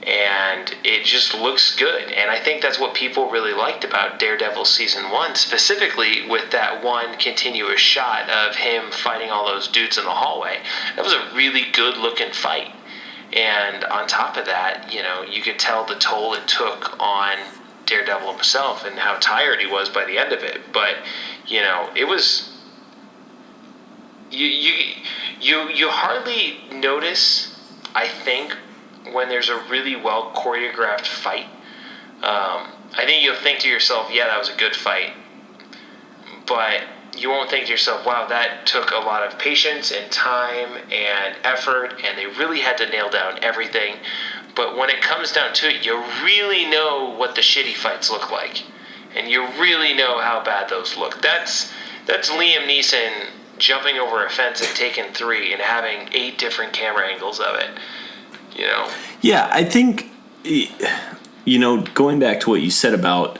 [SPEAKER 2] and it just looks good. And I think that's what people really liked about Daredevil Season 1, specifically with that one continuous shot of him fighting all those dudes in the hallway. That was a really good-looking fight. And on top of that, you know, you could tell the toll it took on Daredevil himself and how tired he was by the end of it. But, you know, it was... You hardly notice, I think, when there's a really well choreographed fight. I think you'll think to yourself, yeah, that was a good fight. But you won't think to yourself, wow, that took a lot of patience and time and effort, and they really had to nail down everything. But when it comes down to it, you really know what the shitty fights look like. And you really know how bad those look. That's Liam Neeson jumping over a fence and taking 3 and having 8 different camera angles of it, you know?
[SPEAKER 3] Yeah, I think, you know, going back to what you said about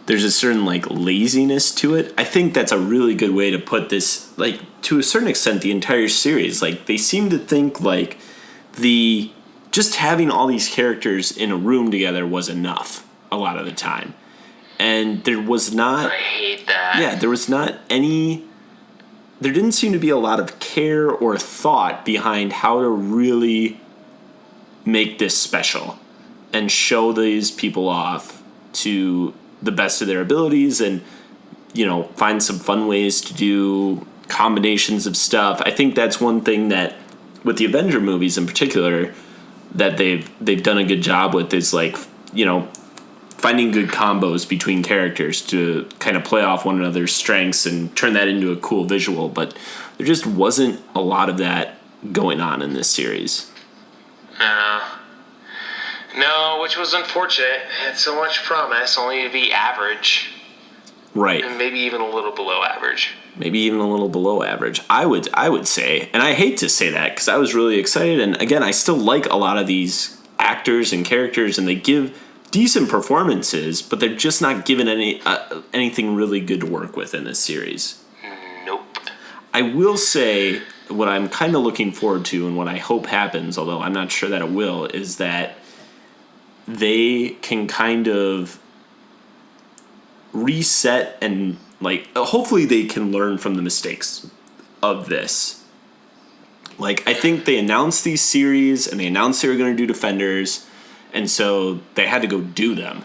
[SPEAKER 3] there's a certain like laziness to it. I think that's a really good way to put this. Like, to a certain extent, the entire series, like, they seem to think like just having all these characters in a room together was enough a lot of the time. And there was not...
[SPEAKER 2] I hate that.
[SPEAKER 3] Yeah, there was not any... There didn't seem to be a lot of care or thought behind how to really make this special and show these people off to the best of their abilities and, you know, find some fun ways to do combinations of stuff. I think that's one thing that, with the Avenger movies in particular, that they've done a good job with is, like, you know, finding good combos between characters to kind of play off one another's strengths and turn that into a cool visual. But there just wasn't a lot of that going on in this series.
[SPEAKER 2] No, which was unfortunate. It had so much promise, only to be average.
[SPEAKER 3] Right.
[SPEAKER 2] And maybe even a little below average.
[SPEAKER 3] Maybe even a little below average. I would say, and I hate to say that because I was really excited. And again, I still like a lot of these actors and characters, and they give decent performances, but they're just not given anything really good to work with in this series.
[SPEAKER 2] Nope.
[SPEAKER 3] I will say what I'm kind of looking forward to and what I hope happens, although I'm not sure that it will, is that they can kind of reset and, like, hopefully they can learn from the mistakes of this. Like, I think they announced these series and they announced they were going to do Defenders, and so they had to go do them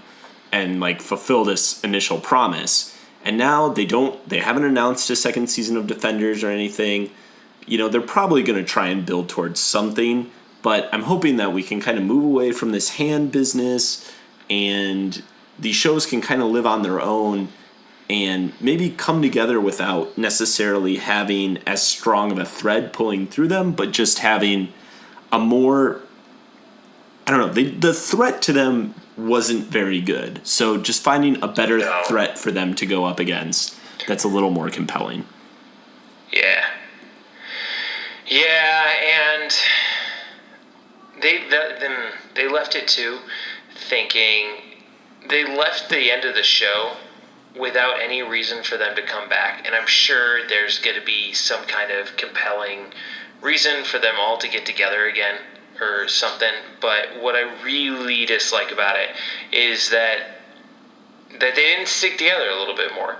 [SPEAKER 3] and, like, fulfill this initial promise. And now they haven't announced a second season of Defenders or anything. You know, they're probably going to try and build towards something, but I'm hoping that we can kind of move away from this hand business and these shows can kind of live on their own and maybe come together without necessarily having as strong of a thread pulling through them, but just having a more, I don't know, the threat to them wasn't very good. So just finding a better threat for them to go up against that's a little more compelling.
[SPEAKER 2] Yeah. Yeah, and they left it too, thinking they left the end of the show without any reason for them to come back, and I'm sure there's going to be some kind of compelling reason for them all to get together again or something. But what I really dislike about it is that they didn't stick together a little bit more.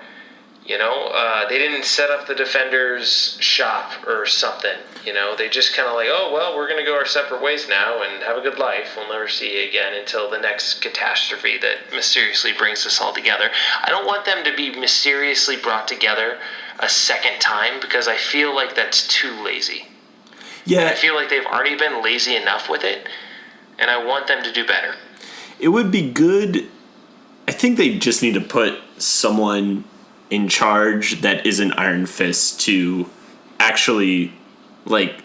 [SPEAKER 2] You know, they didn't set up the Defenders shop or something. You know, they just kind of like, oh, well, we're going to go our separate ways now and have a good life. We'll never see you again until the next catastrophe that mysteriously brings us all together. I don't want them to be mysteriously brought together a second time because I feel like that's too lazy.
[SPEAKER 3] Yeah.
[SPEAKER 2] And I feel like they've already been lazy enough with it, and I want them to do better.
[SPEAKER 3] It would be good. I think they just need to put someone in charge that isn't Iron Fist to actually, like,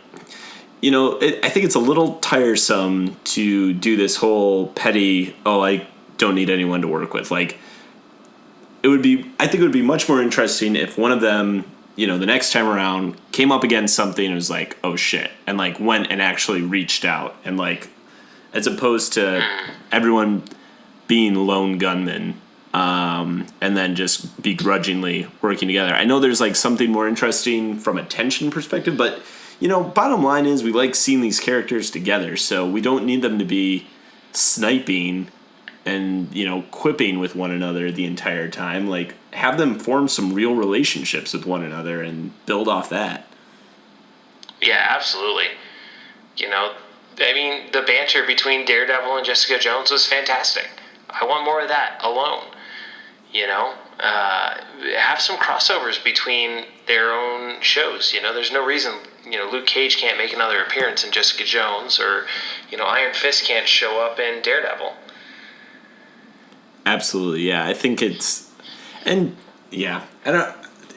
[SPEAKER 3] you know, I think it's a little tiresome to do this whole petty, oh, I don't need anyone to work with. Like, I think it would be much more interesting if one of them, you know, the next time around came up against something and was like, oh shit, and like went and actually reached out, and like, as opposed to everyone being lone gunmen, and then just begrudgingly working together. I know there's like something more interesting from a tension perspective, but, you know, bottom line is we like seeing these characters together, so we don't need them to be sniping and, you know, quipping with one another the entire time. Like, have them form some real relationships with one another and build off that.
[SPEAKER 2] Yeah, absolutely. You know, I mean, the banter between Daredevil and Jessica Jones was fantastic. I want more of that alone. You know, have some crossovers between their own shows. You know, there's no reason, you know, Luke Cage can't make another appearance in Jessica Jones, or, you know, Iron Fist can't show up in Daredevil.
[SPEAKER 3] Absolutely, yeah. I think it's, and yeah,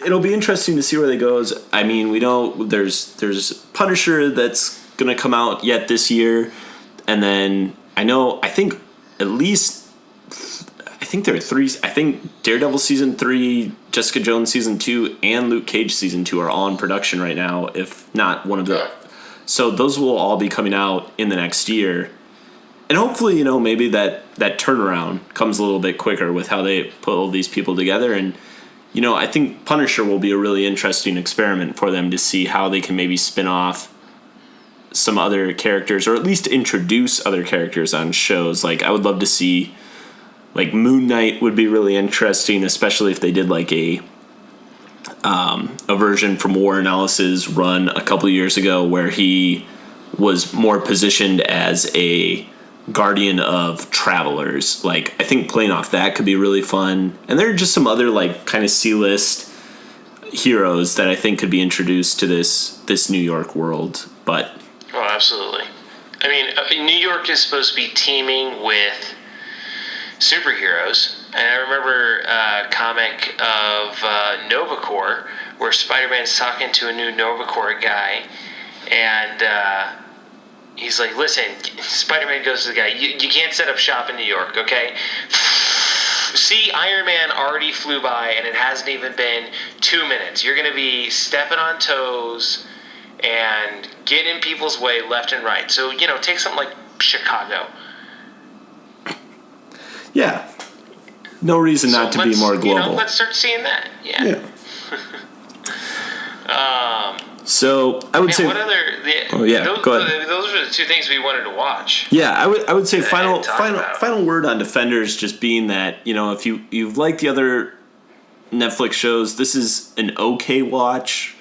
[SPEAKER 3] it'll be interesting to see where they goes. I mean, we know there's Punisher that's gonna come out yet this year, and then I think there are three. I think Daredevil season 3, Jessica Jones season 2, and Luke Cage season 2 are all in production right now, if not one of them. So those will all be coming out in the next year. And hopefully, maybe that turnaround comes a little bit quicker with how they put all these people together. And, I think Punisher will be a really interesting experiment for them to see how they can maybe spin off some other characters, or at least introduce other characters on shows. Like, I would love to see, like, Moon Knight would be really interesting, especially if they did like a version from Warren Ellis's run a couple years ago where he was more positioned as a guardian of travelers. Like, I think playing off that could be really fun. And there are just some other, like, kind of C-list heroes that I think could be introduced to this New York world. But
[SPEAKER 2] oh, absolutely. I mean, New York is supposed to be teeming with superheroes. And I remember a comic of Nova Corps where Spider-Man's talking to a new Nova Corps guy, and he's like, listen, Spider-Man goes to the guy, you can't set up shop in New York, okay? See, Iron Man already flew by, and it hasn't even been 2 minutes. You're going to be stepping on toes and getting in people's way left and right. So, take something like Chicago.
[SPEAKER 3] yeah, no reason not to be more global.
[SPEAKER 2] Let's start seeing that. Yeah.
[SPEAKER 3] So I would say.
[SPEAKER 2] What other?
[SPEAKER 3] Go ahead.
[SPEAKER 2] Those are the two things we wanted to watch.
[SPEAKER 3] Yeah, I would say final word on Defenders just being that, if you've liked the other Netflix shows, this is an okay watch,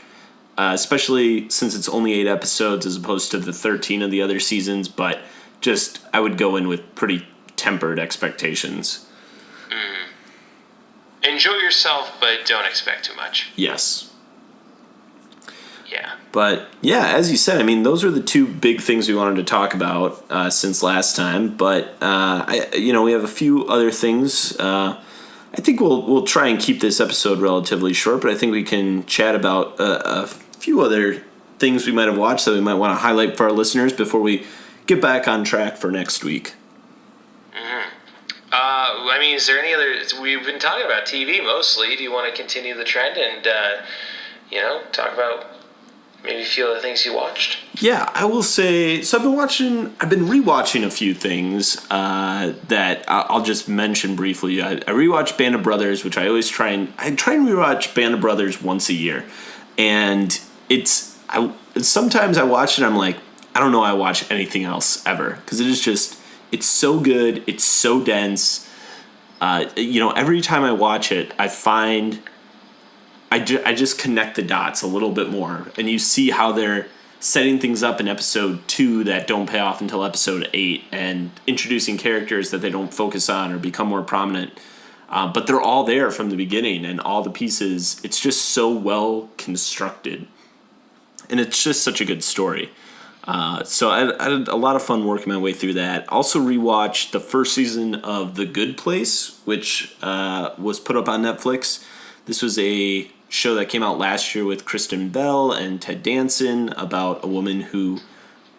[SPEAKER 3] especially since it's only 8 episodes as opposed to the 13 of the other seasons. But just I would go in with pretty tempered expectations.
[SPEAKER 2] Enjoy yourself, but don't expect too much.
[SPEAKER 3] Yes.
[SPEAKER 2] Yeah.
[SPEAKER 3] But yeah, as you said, I mean, those are the two big things we wanted to talk about since last time. But we have a few other things. I think we'll try and keep this episode relatively short, but I think we can chat about a few other things we might have watched that we might want to highlight for our listeners before we get back on track for next week.
[SPEAKER 2] I mean, is there any other? We've been talking about TV mostly. Do you want to continue the trend and talk about maybe a few other things you watched?
[SPEAKER 3] Yeah, I will say. So I've been rewatching a few things that I'll just mention briefly. I rewatched Band of Brothers, which I always try and rewatch Band of Brothers once a year, and sometimes I watch it. I'm like, I don't know. I watch anything else ever because it is just. It's so good. It's so dense. Every time I watch it, I find I just connect the dots a little bit more. And you see how they're setting things up in episode 2 that don't pay off until episode 8 and introducing characters that they don't focus on or become more prominent. But they're all there from the beginning and all the pieces. It's just so well constructed. And it's just such a good story. So I had a lot of fun working my way through that. Also rewatched the first season of The Good Place, which was put up on Netflix. This was a show that came out last year with Kristen Bell and Ted Danson about a woman who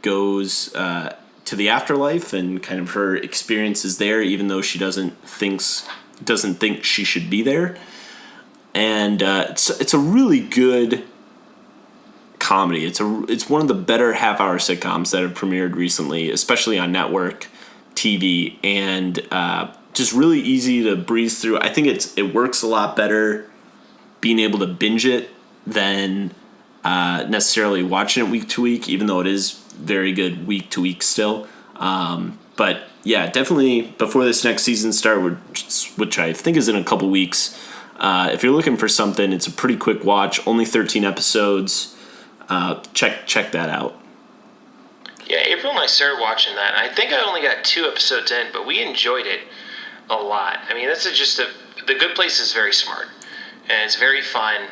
[SPEAKER 3] goes to the afterlife and kind of her experiences there, even though she doesn't think she should be there. And it's a really good comedy. It's one of the better half-hour sitcoms that have premiered recently, especially on network TV, and just really easy to breeze through. I think it works a lot better being able to binge it than necessarily watching it week to week, even though it is very good week to week still. But yeah, definitely before this next season starts, which I think is in a couple weeks, if you're looking for something, it's a pretty quick watch, only 13 episodes. Check that out.
[SPEAKER 2] Yeah, April and I started watching that. I think I only got 2 episodes in, but we enjoyed it a lot. I mean, The Good Place is very smart, and it's very fun,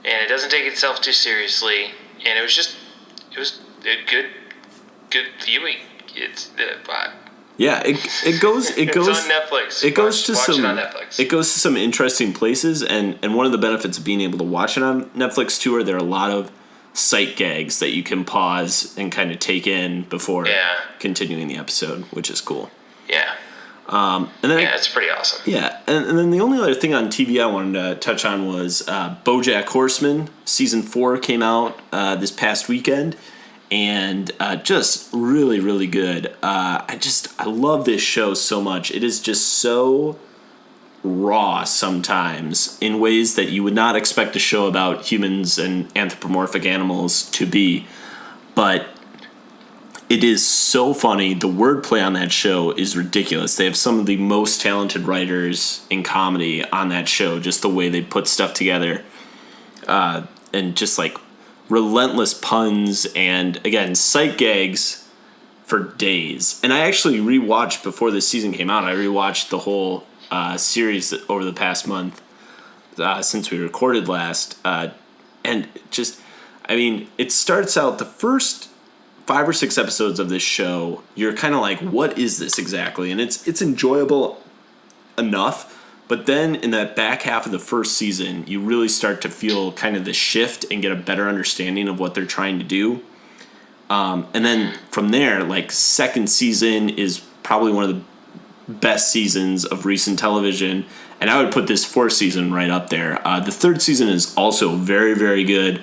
[SPEAKER 2] and it doesn't take itself too seriously, and it was a good viewing.
[SPEAKER 3] Yeah, it goes.
[SPEAKER 2] It's on Netflix.
[SPEAKER 3] It goes to
[SPEAKER 2] watch it on Netflix.
[SPEAKER 3] It goes to some interesting places, and one of the benefits of being able to watch it on Netflix too are there are a lot of sight gags that you can pause and kind of take in before continuing the episode, which is cool.
[SPEAKER 2] Yeah.
[SPEAKER 3] And then
[SPEAKER 2] it's pretty awesome.
[SPEAKER 3] Yeah, and then the only other thing on TV I wanted to touch on was BoJack Horseman. Season 4 came out this past weekend, and just really, really good. I love this show so much. It is just so raw sometimes in ways that you would not expect a show about humans and anthropomorphic animals to be. But it is so funny. The wordplay on that show is ridiculous. They have some of the most talented writers in comedy on that show, just the way they put stuff together. And just like relentless puns and, again, sight gags for days. And I actually rewatched, before this season came out, I rewatched the whole series over the past month since we recorded last. And just, I mean, it starts out the first 5 or 6 episodes of this show, you're kind of like, what is this exactly? And it's enjoyable enough, but then in that back half of the first season, you really start to feel kind of the shift and get a better understanding of what they're trying to do. And then from there, like, second season is probably one of the best seasons of recent television, and I would put this fourth season right up there. The third season is also very, very good.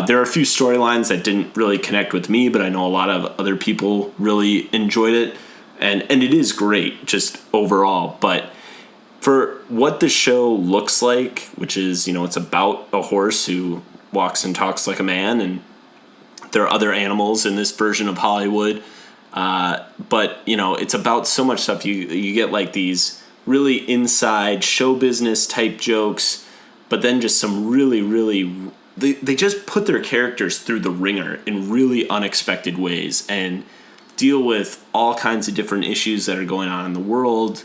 [SPEAKER 3] There are a few storylines that didn't really connect with me, but I know a lot of other people really enjoyed it, and it is great just overall. But for what the show looks like, which is, you know, it's about a horse who walks and talks like a man, and there are other animals in this version of Hollywood, but, you know, it's about so much stuff. You get like these really inside show business type jokes, but then just some really, really... They just put their characters through the ringer in really unexpected ways and deal with all kinds of different issues that are going on in the world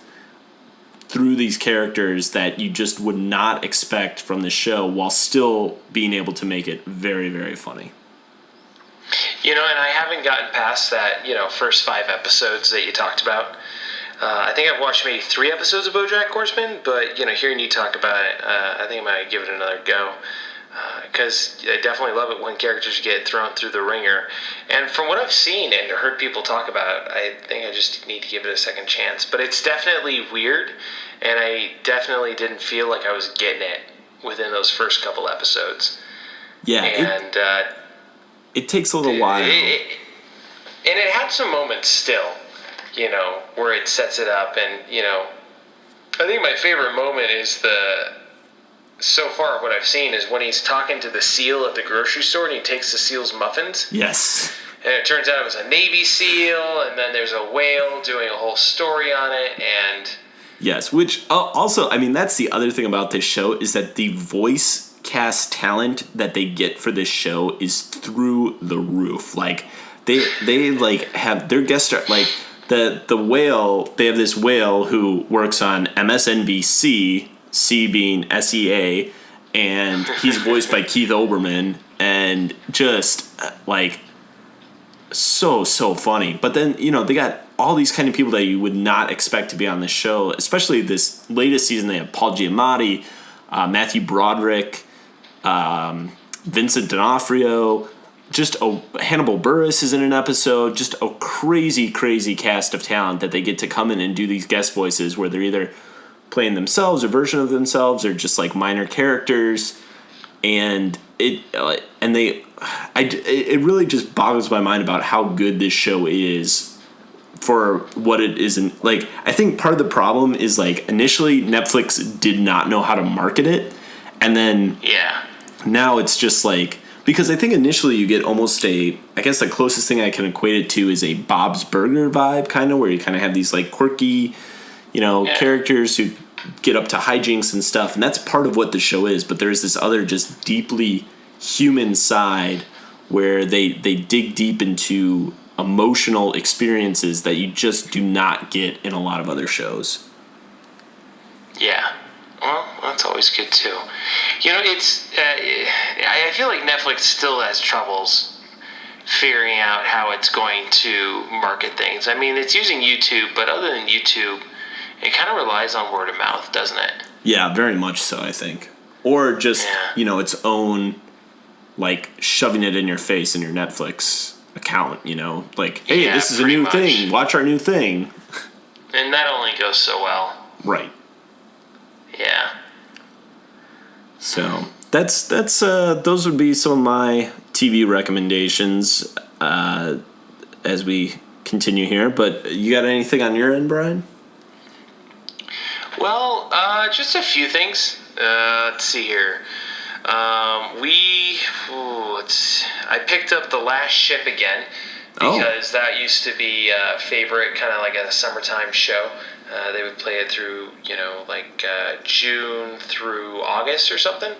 [SPEAKER 3] through these characters that you just would not expect from the show, while still being able to make it very, very funny.
[SPEAKER 2] You know, and I haven't gotten past that, you know, first 5 episodes that you talked about. I think I've watched maybe 3 episodes of BoJack Horseman, but, you know, hearing you talk about it, I think I might give it another go. Because I definitely love it when characters get thrown through the ringer. And from what I've seen and heard people talk about, I think I just need to give it a second chance. But it's definitely weird, and I definitely didn't feel like I was getting it within those first couple episodes.
[SPEAKER 3] Yeah,
[SPEAKER 2] and
[SPEAKER 3] it takes a little while.
[SPEAKER 2] And it had some moments still, you know, where it sets it up. And, you know, I think my favorite moment is so far what I've seen is when he's talking to the seal at the grocery store and he takes the seal's muffins.
[SPEAKER 3] Yes.
[SPEAKER 2] And it turns out it was a Navy SEAL, and then there's a whale doing a whole story on it, and...
[SPEAKER 3] Yes, which also, I mean, that's the other thing about this show, is that the voice cast talent that they get for this show is through the roof. Like, they like, have their guest star, like, the whale, they have this whale who works on MSNBC, C being SEA, and he's voiced by Keith Olbermann, and just like so funny. But then, you know, they got all these kind of people that you would not expect to be on this show, especially this latest season. They have Paul Giamatti, Matthew Broderick, Vincent D'Onofrio, just Hannibal Buress is in an episode. Just a crazy cast of talent that they get to come in and do these guest voices where they're either playing themselves, a version of themselves, or just like minor characters, and it really just boggles my mind about how good this show is for what it isn't. Like, I think part of the problem is, like, initially Netflix did not know how to market it, and then now it's just like, because I think initially you get almost I guess the closest thing I can equate it to is a Bob's Burger vibe, kind of, where you kind of have these like quirky, you know, characters who get up to hijinks and stuff, and that's part of what the show is. But there's this other just deeply human side where they dig deep into emotional experiences that you just do not get in a lot of other shows.
[SPEAKER 2] Yeah. Well, that's always good too. You know, it's I feel like Netflix still has troubles figuring out how it's going to market things. I mean, it's using YouTube, but other than YouTube, it kind of relies on word of mouth, doesn't it?
[SPEAKER 3] Yeah, very much so, I think. Or just, you know, its own, like, shoving it in your face in your Netflix account, you know? Like, hey, this is a new thing. Watch our new thing.
[SPEAKER 2] And that only goes so well.
[SPEAKER 3] Right.
[SPEAKER 2] Yeah.
[SPEAKER 3] So, that's those would be some of my TV recommendations. as we continue here. But you got anything on your end, Brian?
[SPEAKER 2] Well, just a few things. Let's see here. I picked up The Last Ship again because that used to be a favorite, kind of like a summertime show. They would play it through, June through August or something.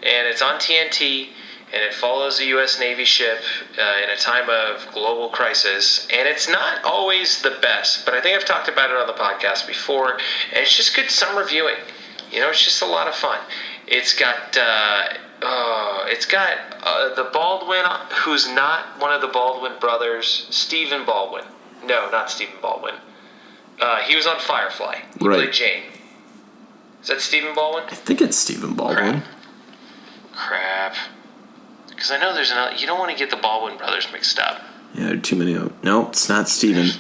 [SPEAKER 2] And it's on TNT, and it follows a U.S. Navy ship in a time of global crisis. And it's not always the best, but I think I've talked about it on the podcast before. And it's just good summer viewing. It's just a lot of fun. It's got the Baldwin, who's not one of the Baldwin brothers, Stephen Baldwin. No, not Stephen Baldwin. He was on Firefly. He played Jane. Is that Stephen Baldwin?
[SPEAKER 3] I think it's Stephen Baldwin.
[SPEAKER 2] Crap. Because I know there's another. You don't want to get the Baldwin brothers mixed up.
[SPEAKER 3] Yeah, there are too many of them. No, it's not Stephen.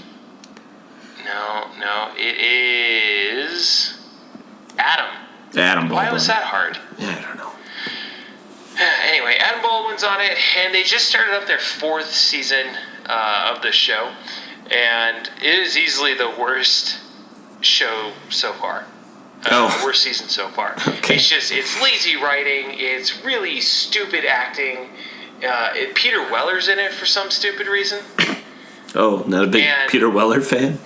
[SPEAKER 2] No, it is Adam.
[SPEAKER 3] Adam Baldwin.
[SPEAKER 2] Why was that hard?
[SPEAKER 3] Yeah, I don't know.
[SPEAKER 2] Anyway, Adam Baldwin's on it, and they just started up their 4th season of the show, and it is easily the worst show so far. Worst season so far.
[SPEAKER 3] Okay.
[SPEAKER 2] It's lazy writing, it's really stupid acting. Peter Weller's in it for some stupid reason.
[SPEAKER 3] Oh, not a big Peter Weller fan?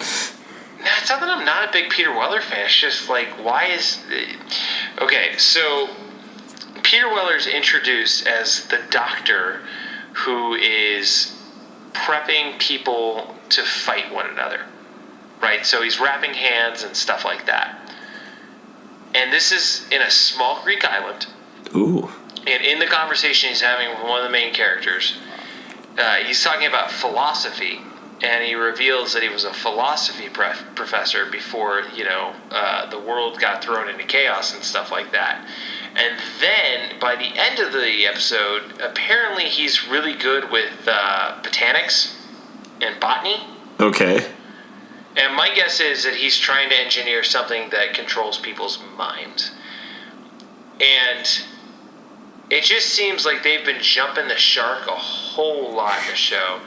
[SPEAKER 2] No, it's not that I'm not a big Peter Weller fan. It's just like, why is... Okay, so Peter Weller's introduced as the doctor who is prepping people to fight one another, right? So he's wrapping hands and stuff like that. And this is in a small Greek island.
[SPEAKER 3] Ooh.
[SPEAKER 2] And in the conversation he's having with one of the main characters, he's talking about philosophy. And he reveals that he was a philosophy professor before, the world got thrown into chaos and stuff like that. And then, by the end of the episode, apparently he's really good with botanics and botany.
[SPEAKER 3] Okay.
[SPEAKER 2] And my guess is that he's trying to engineer something that controls people's minds. And it just seems like they've been jumping the shark a whole lot in the show.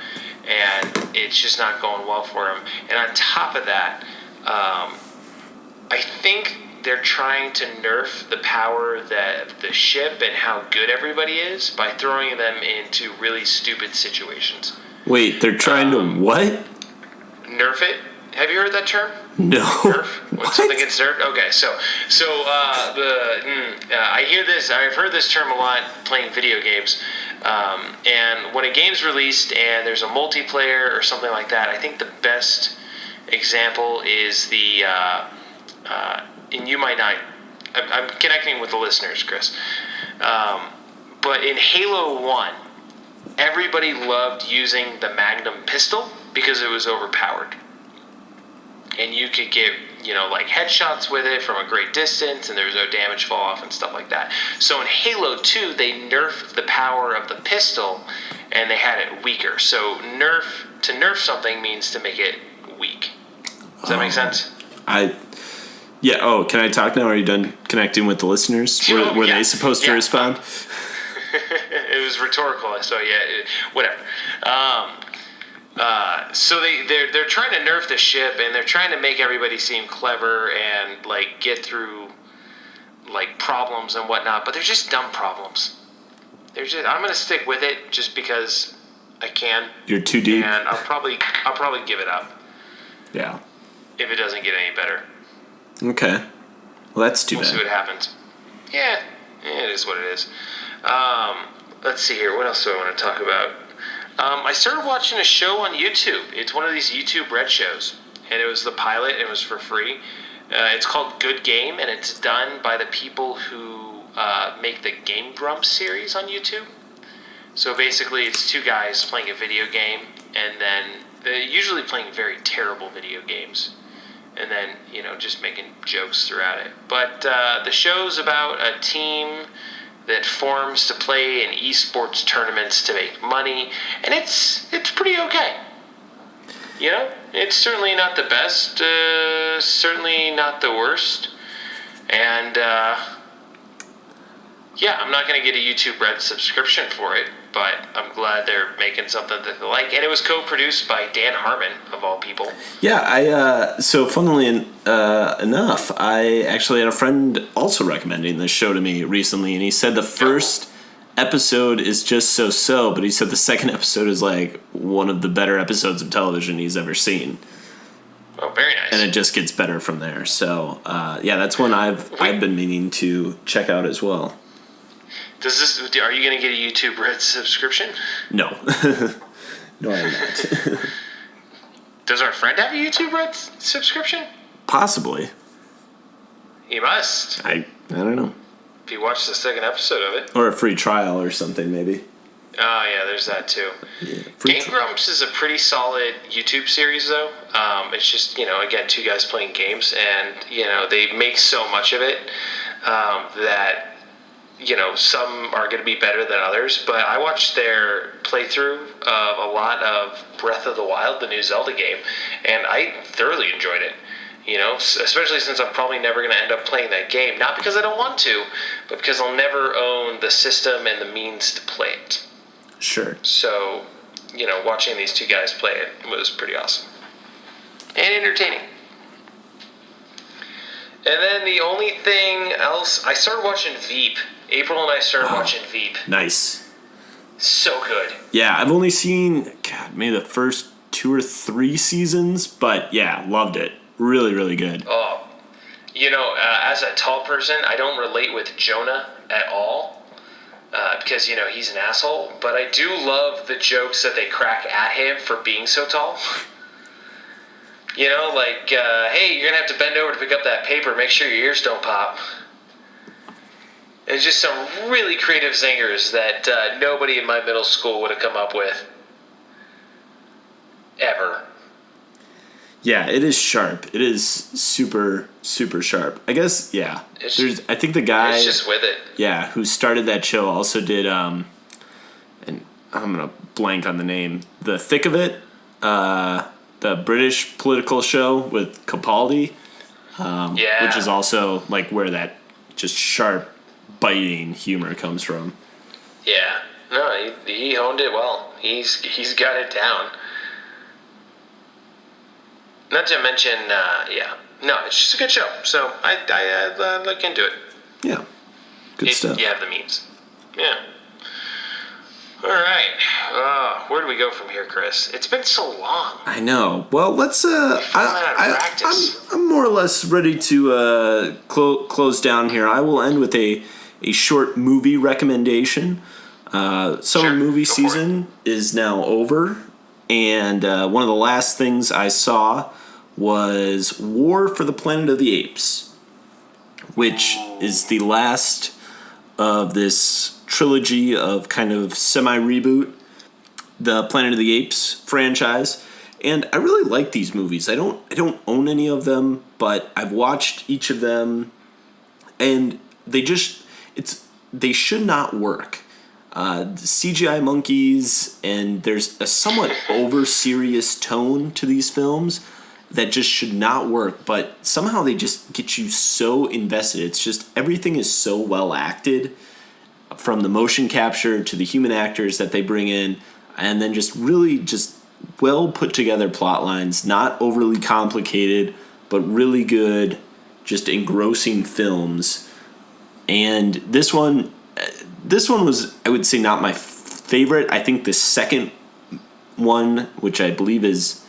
[SPEAKER 2] And it's just not going well for him. And on top of that, I think they're trying to nerf the power that the ship and how good everybody is by throwing them into really stupid situations.
[SPEAKER 3] Wait, they're trying to what?
[SPEAKER 2] Nerf it? Have you heard that term?
[SPEAKER 3] No.
[SPEAKER 2] Nerf? When something gets nerfed? Okay, I hear this. I've heard this term a lot playing video games. And when a game's released and there's a multiplayer or something like that, I think the best example is the. And you might not. I'm connecting with the listeners, Chris. But in Halo 1, everybody loved using the Magnum pistol because it was overpowered. And you could get, headshots with it from a great distance, and there was no damage fall off and stuff like that. So in Halo 2, they nerfed the power of the pistol, and they had it weaker. So to nerf something means to make it weak. Does that make sense?
[SPEAKER 3] Yeah. Oh, can I talk now? Are you done connecting with the listeners? Were they supposed to respond?
[SPEAKER 2] It was rhetorical, so whatever. So they're trying to nerf the ship, and they're trying to make everybody seem clever and get through problems and whatnot, but they're just dumb problems. I'm gonna stick with it just because I can.
[SPEAKER 3] You're too deep,
[SPEAKER 2] and I'll probably give it up.
[SPEAKER 3] Yeah.
[SPEAKER 2] If it doesn't get any better.
[SPEAKER 3] Okay. Well, that's too bad.
[SPEAKER 2] We'll see what happens. Yeah, it is what it is. Let's see here. What else do I want to talk about? I started watching a show on YouTube. It's one of these YouTube Red shows, and it was the pilot, and it was for free. It's called Good Game, and it's done by the people who make the Game Grumps series on YouTube. So basically, it's 2 guys playing a video game, and then they're usually playing very terrible video games, and then, just making jokes throughout it. But the show's about a team that forms to play in esports tournaments to make money, and it's pretty okay. It's certainly not the best, certainly not the worst, and I'm not going to get a YouTube Red subscription for it, but I'm glad they're making something that they like. And it was co-produced by Dan Harmon, of all people.
[SPEAKER 3] Yeah, so funnily enough, I actually had a friend also recommending this show to me recently, and he said the first episode is just so, but he said the second episode is like one of the better episodes of television he's ever seen.
[SPEAKER 2] Oh, very nice.
[SPEAKER 3] And it just gets better from there. So, that's one I've been meaning to check out as well.
[SPEAKER 2] Are you going to get a YouTube Red subscription?
[SPEAKER 3] No. No, I'm not.
[SPEAKER 2] Does our friend have a YouTube Red subscription?
[SPEAKER 3] Possibly.
[SPEAKER 2] He must.
[SPEAKER 3] I don't know.
[SPEAKER 2] If you watched the second episode of it.
[SPEAKER 3] Or a free trial or something, maybe.
[SPEAKER 2] Oh, yeah, there's that, too.
[SPEAKER 3] Yeah,
[SPEAKER 2] Game Grumps is a pretty solid YouTube series, though. It's just, again, two guys playing games, and, they make so much of it that, some are going to be better than others. But I watched their playthrough of a lot of Breath of the Wild, the new Zelda game, and I thoroughly enjoyed it. Especially since I'm probably never going to end up playing that game. Not because I don't want to, but because I'll never own the system and the means to play it.
[SPEAKER 3] Sure.
[SPEAKER 2] So, watching these two guys play it was pretty awesome. And entertaining. And then the only thing else, I started watching Veep. April and I started watching Veep.
[SPEAKER 3] Nice.
[SPEAKER 2] So good.
[SPEAKER 3] Yeah, I've only seen, maybe the first 2 or 3 seasons, but yeah, loved it. Really, really good.
[SPEAKER 2] Oh, as a tall person, I don't relate with Jonah at all. Because, he's an asshole. But I do love the jokes that they crack at him for being so tall. Hey, you're going to have to bend over to pick up that paper. Make sure your ears don't pop. It's just some really creative zingers that nobody in my middle school would have come up with. Ever.
[SPEAKER 3] Yeah, it is sharp. It is super, super sharp. I guess, yeah. I think the guy...
[SPEAKER 2] It's just with it.
[SPEAKER 3] Yeah, who started that show also did, and I'm going to blank on the name, The Thick of It, the British political show with Capaldi, which is also like where that just sharp, biting humor comes from.
[SPEAKER 2] Yeah. No, he honed it well. He's got it down. Not to mention, no, it's just a good show. So I look into it.
[SPEAKER 3] Yeah, good stuff.
[SPEAKER 2] You have the means. Yeah. All right. Where do we go from here, Chris? It's been so long.
[SPEAKER 3] I know. Well, let's. I'm more or less ready to close down here. I will end with a short movie recommendation. Summer movie season is now over, and one of the last things I saw was War for the Planet of the Apes, which is the last of this trilogy of kind of semi-reboot, the Planet of the Apes franchise. And I really like these movies. I don't own any of them, but I've watched each of them, and they should not work. The CGI monkeys, and there's a somewhat over-serious tone to these films that just should not work, but somehow they just get you so invested. It's just everything is so well acted, from the motion capture to the human actors that they bring in, and then just really just well put together plot lines, not overly complicated, but really good, just engrossing films. And this one was, I would say, not my favorite. I think the second one, which I believe is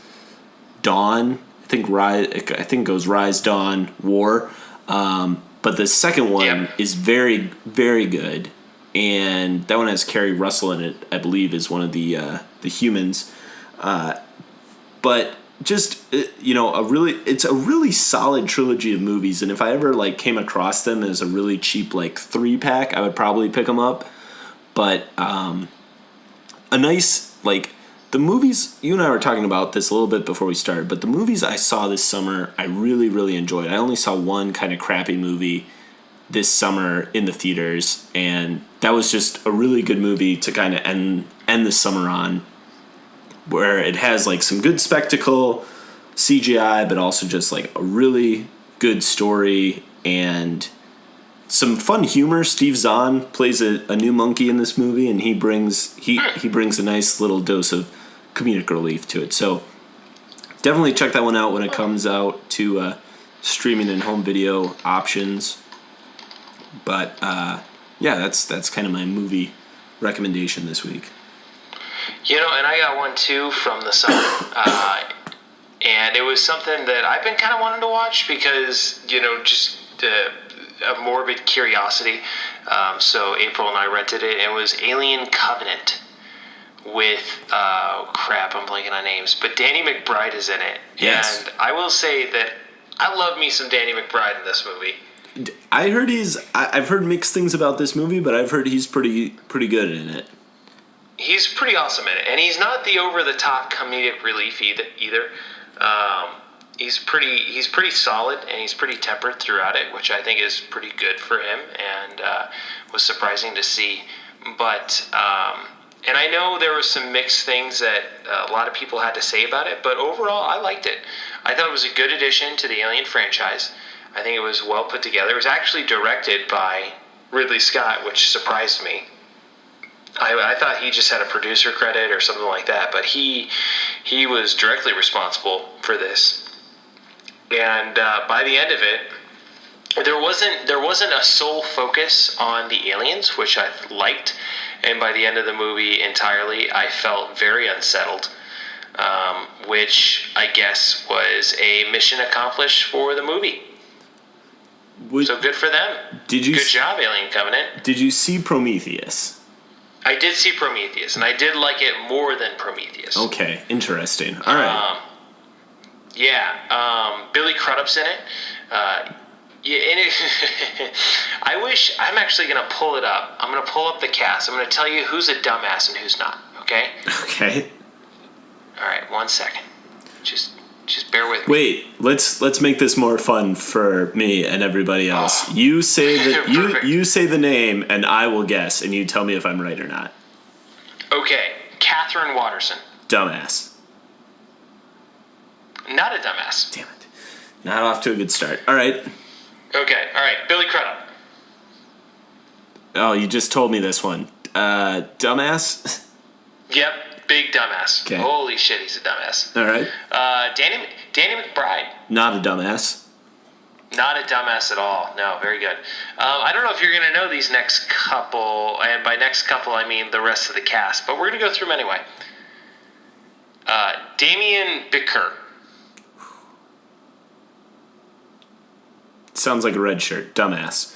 [SPEAKER 3] Dawn, I think it goes Rise, Dawn, War. But the second one is very, very good. And that one has Kerry Russell in it, I believe, is one of the humans. But just, it's a really solid trilogy of movies. And if I ever came across them as a really cheap 3-pack, I would probably pick them up. But a nice, the movies, you and I were talking about this a little bit before we started, but the movies I saw this summer, I really, really enjoyed. I only saw one kind of crappy movie this summer in the theaters, and that was just a really good movie to kind of end the summer on, where it has some good spectacle, CGI, but also just a really good story, and Some fun humor. Steve Zahn plays a new monkey in this movie, and he brings a nice little dose of comedic relief to it. So definitely check that one out when it comes out to streaming and home video options. But yeah, that's kind of my movie recommendation this week.
[SPEAKER 2] And I got one too from the summer. And it was something that I've been kind of wanting to watch because, just a morbid curiosity. So April and I rented it. It was Alien Covenant with, I'm blanking on names, but Danny McBride is in it.
[SPEAKER 3] Yes.
[SPEAKER 2] And I will say that I love me some Danny McBride in this movie.
[SPEAKER 3] I've heard mixed things about this movie, but I've heard he's pretty good in it.
[SPEAKER 2] He's pretty awesome in it, and he's not the over-the-top comedic relief either. He's pretty solid, and he's pretty tempered throughout it, which I think is pretty good for him, and was surprising to see. But and I know there were some mixed things that a lot of people had to say about it, but overall, I liked it. I thought it was a good addition to the Alien franchise. I think it was well put together. It was actually directed by Ridley Scott, which surprised me. I thought he just had a producer credit or something like that, but he was directly responsible for this. And by the end of it, there wasn't a sole focus on the aliens, which I liked. And by the end of the movie entirely, I felt very unsettled, which I guess was a mission accomplished for the movie. So good for them. Good job, Alien Covenant.
[SPEAKER 3] Did you see Prometheus?
[SPEAKER 2] I did see Prometheus, and I did like it more than Prometheus.
[SPEAKER 3] Okay, interesting. All right.
[SPEAKER 2] Billy Crudup's in it. I'm actually going to pull it up. I'm going to pull up the cast. I'm going to tell you who's a dumbass and who's not, okay?
[SPEAKER 3] Okay.
[SPEAKER 2] All right, 1 second. Just bear with me.
[SPEAKER 3] Wait, let's make this more fun for me and everybody else. You say you say the name, and I will guess, and you tell me if I'm right or not.
[SPEAKER 2] Okay, Catherine Watterson.
[SPEAKER 3] Dumbass.
[SPEAKER 2] Not a dumbass.
[SPEAKER 3] Damn it. Not off to a good start. All right.
[SPEAKER 2] Okay, all right. Billy Crudup.
[SPEAKER 3] Oh, you just told me this one. Dumbass?
[SPEAKER 2] Yep, big dumbass.
[SPEAKER 3] Okay.
[SPEAKER 2] Holy shit, he's a dumbass.
[SPEAKER 3] All right.
[SPEAKER 2] Danny McBride.
[SPEAKER 3] Not a dumbass.
[SPEAKER 2] Not a dumbass at all. No, very good. I don't know if you're going to know these next couple, and by next couple I mean the rest of the cast, but we're going to go through them anyway. Damien Bichir.
[SPEAKER 3] Sounds like a red shirt. Dumbass.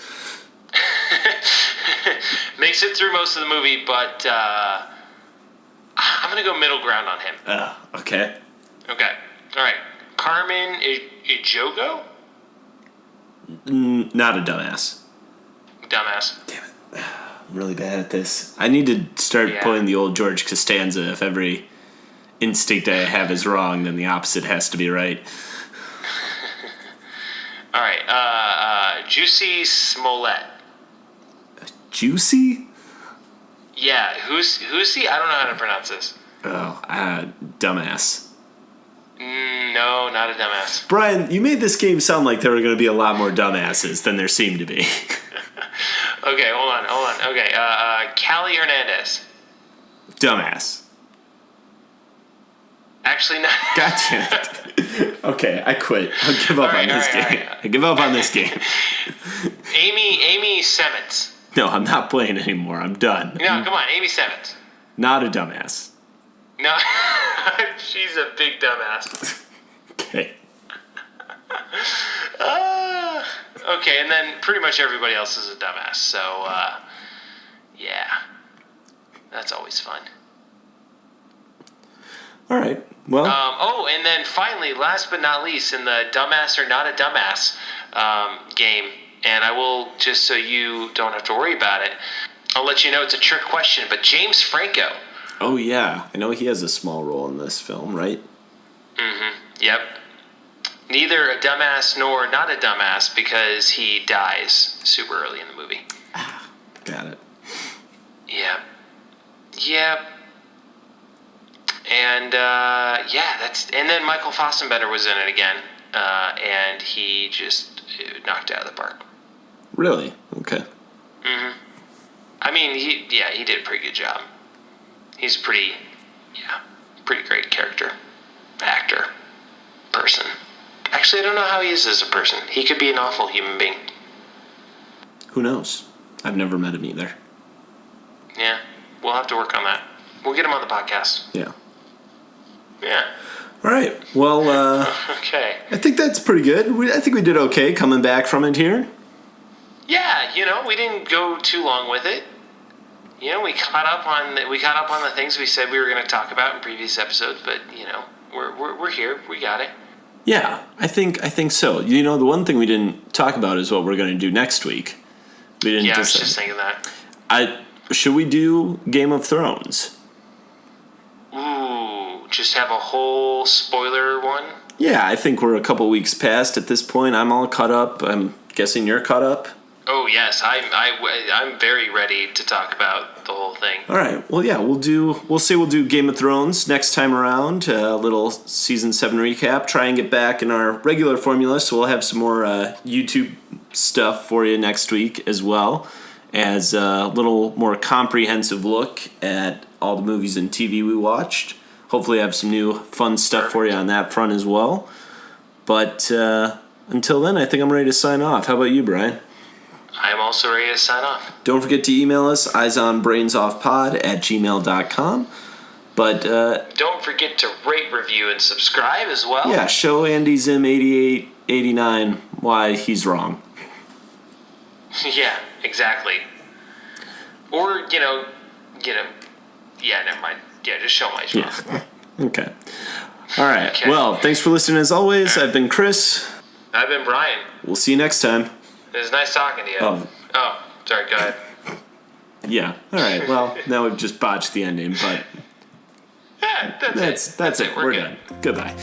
[SPEAKER 2] Makes it through most of the movie, but I'm going to go middle ground on him.
[SPEAKER 3] Okay.
[SPEAKER 2] Okay. All right. Carmen Ejogo?
[SPEAKER 3] Not a dumbass.
[SPEAKER 2] Dumbass.
[SPEAKER 3] Damn it. I'm really bad at this. I need to start pulling the old George Costanza. If every instinct I have is wrong, then the opposite has to be right.
[SPEAKER 2] All right. Juicy Smollett.
[SPEAKER 3] Juicy?
[SPEAKER 2] Yeah. Who's he? I don't know how to pronounce this.
[SPEAKER 3] Dumbass.
[SPEAKER 2] No, not a dumbass.
[SPEAKER 3] Brian, you made this game sound like there were going to be a lot more dumbasses than there seemed to be.
[SPEAKER 2] Okay, hold on. Okay, Callie Hernandez.
[SPEAKER 3] Dumbass.
[SPEAKER 2] Actually, not.
[SPEAKER 3] Gotcha. Okay, I quit. I'll give up on this game. I give up on this game.
[SPEAKER 2] Amy Simmons.
[SPEAKER 3] No, I'm not playing anymore. I'm done.
[SPEAKER 2] No, come on, Amy Simmons.
[SPEAKER 3] Not a dumbass.
[SPEAKER 2] No, she's a big dumbass.
[SPEAKER 3] Okay.
[SPEAKER 2] Okay, and then pretty much everybody else is a dumbass. So, yeah, that's always fun.
[SPEAKER 3] All right. Well.
[SPEAKER 2] And then finally, last but not least, in the dumbass or not a dumbass game, and I will, just so you don't have to worry about it, I'll let you know it's a trick question, but James Franco.
[SPEAKER 3] Oh, yeah. I know he has a small role in this film, right?
[SPEAKER 2] Mm-hmm. Yep. Neither a dumbass nor not a dumbass because he dies super early in the movie.
[SPEAKER 3] Got it.
[SPEAKER 2] Yep. Yep. And, and then Michael Fassbender was in it again, and he just knocked it out of the park.
[SPEAKER 3] Really? Okay.
[SPEAKER 2] I mean, he did a pretty good job. He's pretty great character, actor, person. Actually, I don't know how he is as a person. He could be an awful human being.
[SPEAKER 3] Who knows? I've never met him either.
[SPEAKER 2] Yeah, we'll have to work on that. We'll get him on the podcast.
[SPEAKER 3] Yeah.
[SPEAKER 2] Yeah.
[SPEAKER 3] All right. Well,
[SPEAKER 2] Okay.
[SPEAKER 3] I think that's pretty good. I think we did okay coming back from it here.
[SPEAKER 2] Yeah, we didn't go too long with it. We caught up on the things we said we were going to talk about in previous episodes, but we're here. We got it.
[SPEAKER 3] Yeah, I think so. The one thing we didn't talk about is what we're going to do next week. We didn't.
[SPEAKER 2] Yeah, I was just thinking that.
[SPEAKER 3] Should we do Game of Thrones?
[SPEAKER 2] Ooh, just have a whole spoiler one?
[SPEAKER 3] Yeah, I think we're a couple weeks past at this point. I'm all caught up. I'm guessing you're caught up.
[SPEAKER 2] Oh yes, I'm very ready to talk about the whole thing.
[SPEAKER 3] All right. Well, yeah, we'll do Game of Thrones next time around. A little season 7 recap. Try and get back in our regular formula, so we'll have some more YouTube stuff for you next week as well as a little more comprehensive look at all the movies and TV we watched. Hopefully, I have some new fun stuff for you on that front as well. But until then, I think I'm ready to sign off. How about you, Brian?
[SPEAKER 2] I'm also ready to sign off.
[SPEAKER 3] Don't forget to email us, eyesonbrainsoffpod@gmail.com. But
[SPEAKER 2] don't forget to rate, review, and subscribe as well.
[SPEAKER 3] Yeah, show Andy Zim 8889 why he's wrong.
[SPEAKER 2] Yeah, exactly. Or yeah, never mind. Yeah, just show my wrong.
[SPEAKER 3] Yeah. Okay. All right.
[SPEAKER 2] Okay.
[SPEAKER 3] Well, thanks for listening as always. I've been Chris.
[SPEAKER 2] I've been Brian.
[SPEAKER 3] We'll see you next time.
[SPEAKER 2] It was nice talking to you.
[SPEAKER 3] Oh,
[SPEAKER 2] sorry, go ahead.
[SPEAKER 3] Yeah. All right. Well, now we've just botched the ending, but
[SPEAKER 2] Yeah, that's it.
[SPEAKER 3] that's it. We're done. Goodbye.